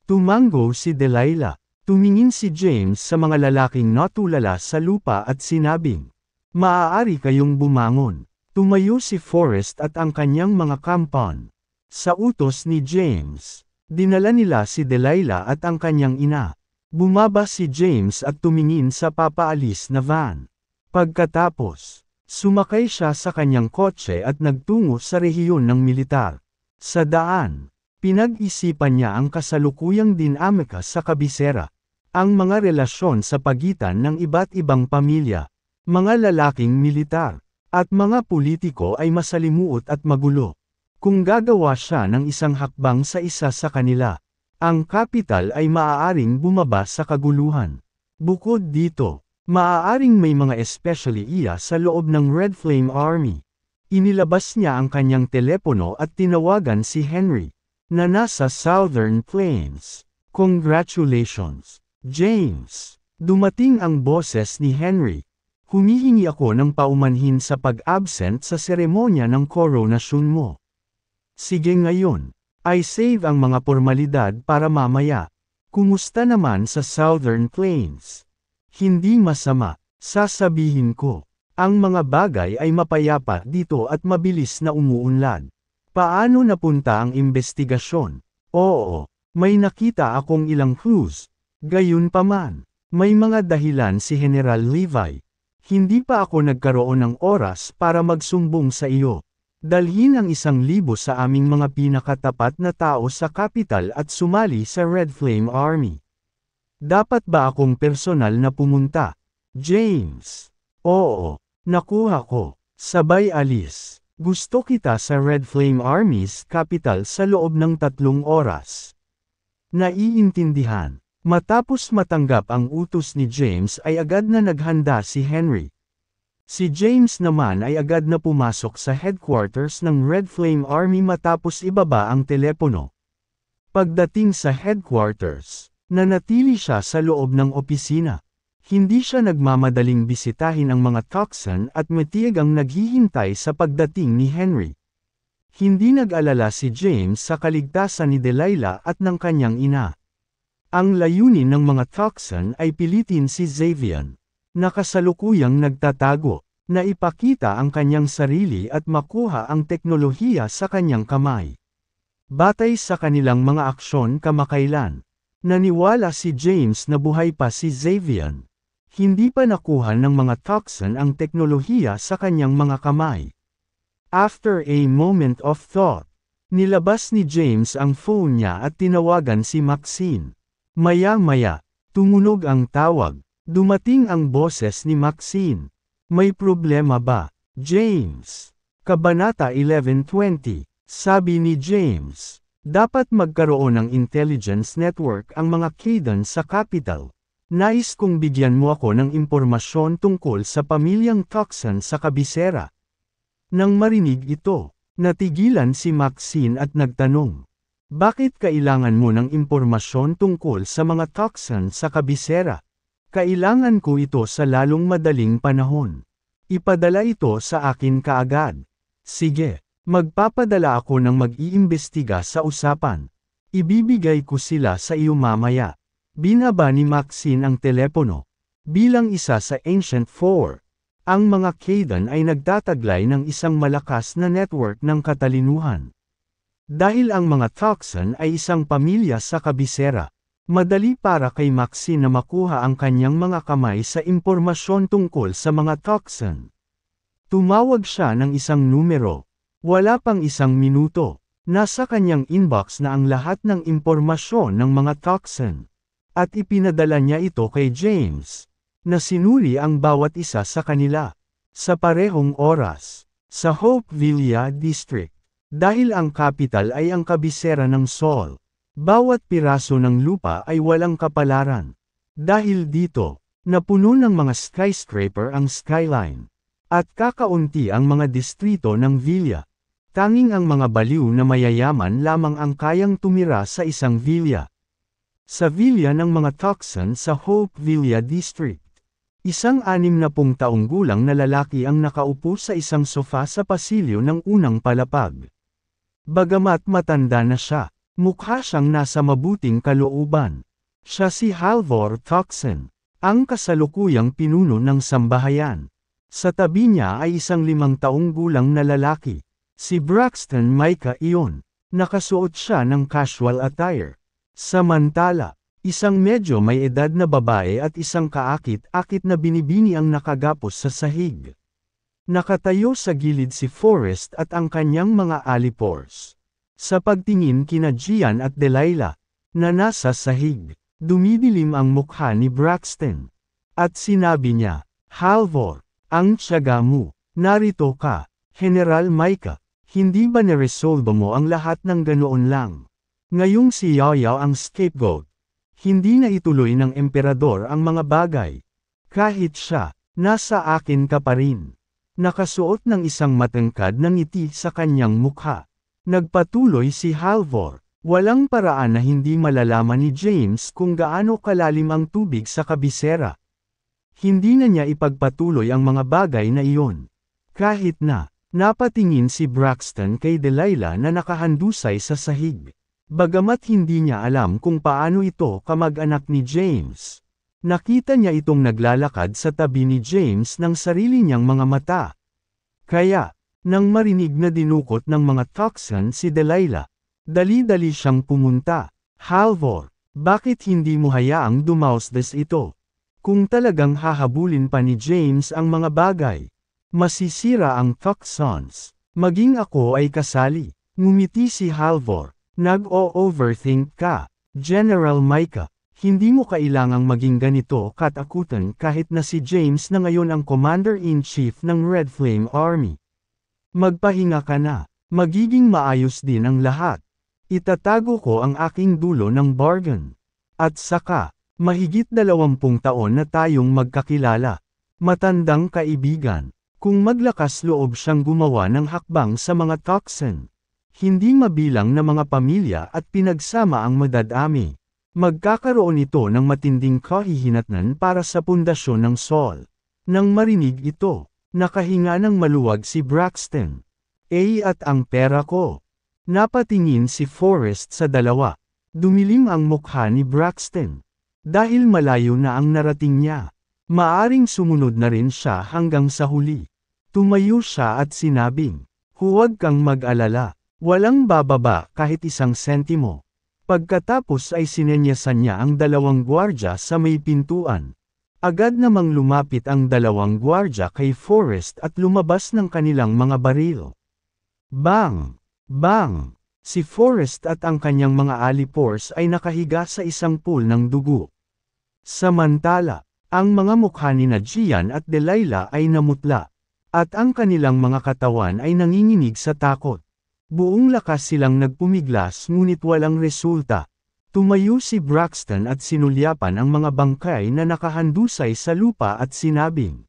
Tumango si Delilah. Tumingin si James sa mga lalaking natulala sa lupa at sinabing, maaari kayong bumangon. Tumayo si Forrest at ang kanyang mga kampon. Sa utos ni James, dinala nila si Delilah at ang kanyang ina. Bumaba si James at tumingin sa papaalis na van. Pagkatapos, sumakay siya sa kanyang kotse at nagtungo sa rehiyon ng militar. Sa daan, pinag-isipan niya ang kasalukuyang dinamika sa kabisera. Ang mga relasyon sa pagitan ng iba't ibang pamilya, mga lalaking militar, at mga politiko ay masalimuot at magulo. Kung gagawa siya ng isang hakbang sa isa sa kanila, ang kapital ay maaaring bumaba sa kaguluhan. Bukod dito, maaaring may mga especially iya sa loob ng Red Flame Army. Inilabas niya ang kanyang telepono at tinawagan si Henry, na nasa Southern Plains. Congratulations, James! Dumating ang boses ni Henry. Humihingi ako ng paumanhin sa pag-absent sa seremonya ng koronasyon mo. Sige ngayon, I save ang mga formalidad para mamaya. Kumusta naman sa Southern Plains? Hindi masama, sasabihin ko. Ang mga bagay ay mapayapa dito at mabilis na umuunlad. Paano napunta ang investigasyon? Oo, may nakita akong ilang clues. Gayunpaman, may mga dahilan si General Levi. Hindi pa ako nagkaroon ng oras para magsumbong sa iyo. Dalhin ang 1,000 sa aming mga pinakatapat na tao sa kapital at sumali sa Red Flame Army. Dapat ba akong personal na pumunta? James. Oo, nakuha ko. Sabay alis. Gusto kita sa Red Flame Army's capital sa loob ng 3 oras. Naiintindihan. Matapos matanggap ang utos ni James ay agad na naghanda si Henry. Si James naman ay agad na pumasok sa headquarters ng Red Flame Army matapos ibaba ang telepono. Pagdating sa headquarters, nanatili siya sa loob ng opisina. Hindi siya nagmamadaling bisitahin ang mga Tucson at matiyag ang naghihintay sa pagdating ni Henry. Hindi nag-alala si James sa kaligtasan ni Delilah at ng kanyang ina. Ang layunin ng mga Tucson ay pilitin si Xavier, na kasalukuyang nagtatago, na ipakita ang kanyang sarili at makuha ang teknolohiya sa kanyang kamay. Batay sa kanilang mga aksyon kamakailan, naniwala si James na buhay pa si Xavier. Hindi pa nakuha ng mga Tucson ang teknolohiya sa kanyang mga kamay. After a moment of thought, nilabas ni James ang phone niya at tinawagan si Maxine. Maya-maya, tumunog ang tawag. Dumating ang boses ni Maxine. May problema ba, James? Kabanata 11:20, sabi ni James, dapat magkaroon ng intelligence network ang mga Kayden sa capital. Nais kong bigyan mo ako ng impormasyon tungkol sa pamilyang Tucson sa kabisera. Nang marinig ito, natigilan si Maxine at nagtanong, bakit kailangan mo ng impormasyon tungkol sa mga Tucson sa kabisera? Kailangan ko ito sa lalong madaling panahon. Ipadala ito sa akin kaagad. Sige, magpapadala ako ng mag-iimbestiga sa usapan. Ibibigay ko sila sa iyo mamaya. Binaba ni Maxine ang telepono. Bilang isa sa Ancient Four, ang mga Kayden ay nagtataglay ng isang malakas na network ng katalinuhan. Dahil ang mga Tucson ay isang pamilya sa kabisera, madali para kay Maxine na makuha ang kanyang mga kamay sa impormasyon tungkol sa mga Tucson. Tumawag siya ng isang numero. Wala pang isang minuto, nasa kanyang inbox na ang lahat ng impormasyon ng mga Tucson. At ipinadala niya ito kay James, na sinuri ang bawat isa sa kanila, sa parehong oras, sa Hope Villa District. Dahil ang capital ay ang kabisera ng Seoul, bawat piraso ng lupa ay walang kapalaran. Dahil dito, napuno ng mga skyscraper ang skyline. At kakaunti ang mga distrito ng villa. Tanging ang mga baliw na mayayaman lamang ang kayang tumira sa isang villa. Sa villa ng mga Tucson sa Hope Villa District, isang 60 taong gulang na lalaki ang nakaupo sa isang sofa sa pasilyo ng unang palapag. Bagamat matanda na siya, mukha siyang nasa mabuting kalooban. Siya si Halvor Tucson, ang kasalukuyang pinuno ng sambahayan. Sa tabi niya ay isang 5 taong gulang na lalaki, si Braxton Micah iyon. Nakasuot siya ng casual attire. Samantala, isang medyo may edad na babae at isang kaakit-akit na binibini ang nakagapos sa sahig. Nakatayo sa gilid si Forrest at ang kanyang mga alipors. Sa pagtingin kina Gian at Delilah, na nasa sahig, dumidilim ang mukha ni Braxton. At sinabi niya, Halvor, ang tiyaga mo, narito ka, General Micah, hindi ba naresolve mo ang lahat ng ganoon lang? Ngayong si Yaoyao ang scapegoat. Hindi na ituloy ng emperador ang mga bagay. Kahit siya, nasa akin ka pa rin. Nakasuot ng isang matangkad na ngiti sa kanyang mukha. Nagpatuloy si Halvor. Walang paraan na hindi malalaman ni James kung gaano kalalim ang tubig sa kabisera. Hindi na niya ipagpatuloy ang mga bagay na iyon. Kahit na, napatingin si Braxton kay Delilah na nakahandusay sa sahig. Bagamat hindi niya alam kung paano ito kamag-anak ni James. Nakita niya itong naglalakad sa tabi ni James ng sarili niyang mga mata. Kaya, nang marinig na dinukot ng mga Tucson si Delilah, dali-dali siyang pumunta. Halvor, bakit hindi mo hayaang dumausdas ito? Kung talagang hahabulin pa ni James ang mga bagay, masisira ang Tucsons. Maging ako ay kasali. Ngumiti si Halvor. Nag-o-overthink ka, General Micah. Hindi mo kailangang maging ganito katakutan kahit na si James na ngayon ang Commander-in-Chief ng Red Flame Army. Magpahinga ka na, magiging maayos din ang lahat. Itatago ko ang aking dulo ng bargain. At saka, mahigit 20 taon na tayong magkakilala. Matandang kaibigan, kung maglakas loob siyang gumawa ng hakbang sa mga Tucson. Hindi mabilang na mga pamilya at pinagsama ang madadami. Magkakaroon ito ng matinding kahihinatnan para sa pundasyon ng Seoul. Nang marinig ito, nakahinga ng maluwag si Braxton. At ang pera ko. Napatingin si Forrest sa dalawa. Dumilim ang mukha ni Braxton. Dahil malayo na ang narating niya, maaring sumunod na rin siya hanggang sa huli. Tumayo siya at sinabing, huwag kang mag-alala. Walang bababa kahit 1 sentimo. Pagkatapos ay sinenyasan niya ang 2 gwardya sa may pintuan. Agad namang lumapit ang 2 gwardya kay Forrest at lumabas ng kanilang mga baril. Bang! Bang! Si Forrest at ang kanyang mga alipors ay nakahiga sa isang pool ng dugo. Samantala, ang mga mukha ni Gian at Delilah ay namutla. At ang kanilang mga katawan ay nanginginig sa takot. Buong lakas silang nagpumiglas ngunit walang resulta. Tumayo si Braxton at sinulyapan ang mga bangkay na nakahandusay sa lupa at sinabing,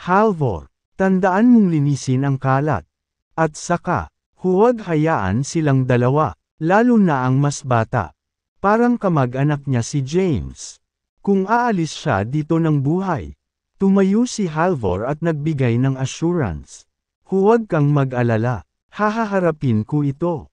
Halvor, tandaan mong linisin ang kalat. At saka, huwag hayaan silang dalawa, lalo na ang mas bata. Parang kamag-anak niya si James. Kung aalis siya dito ng buhay. Tumayo si Halvor at nagbigay ng assurance. Huwag kang mag-alala, hahaharapin ko ito.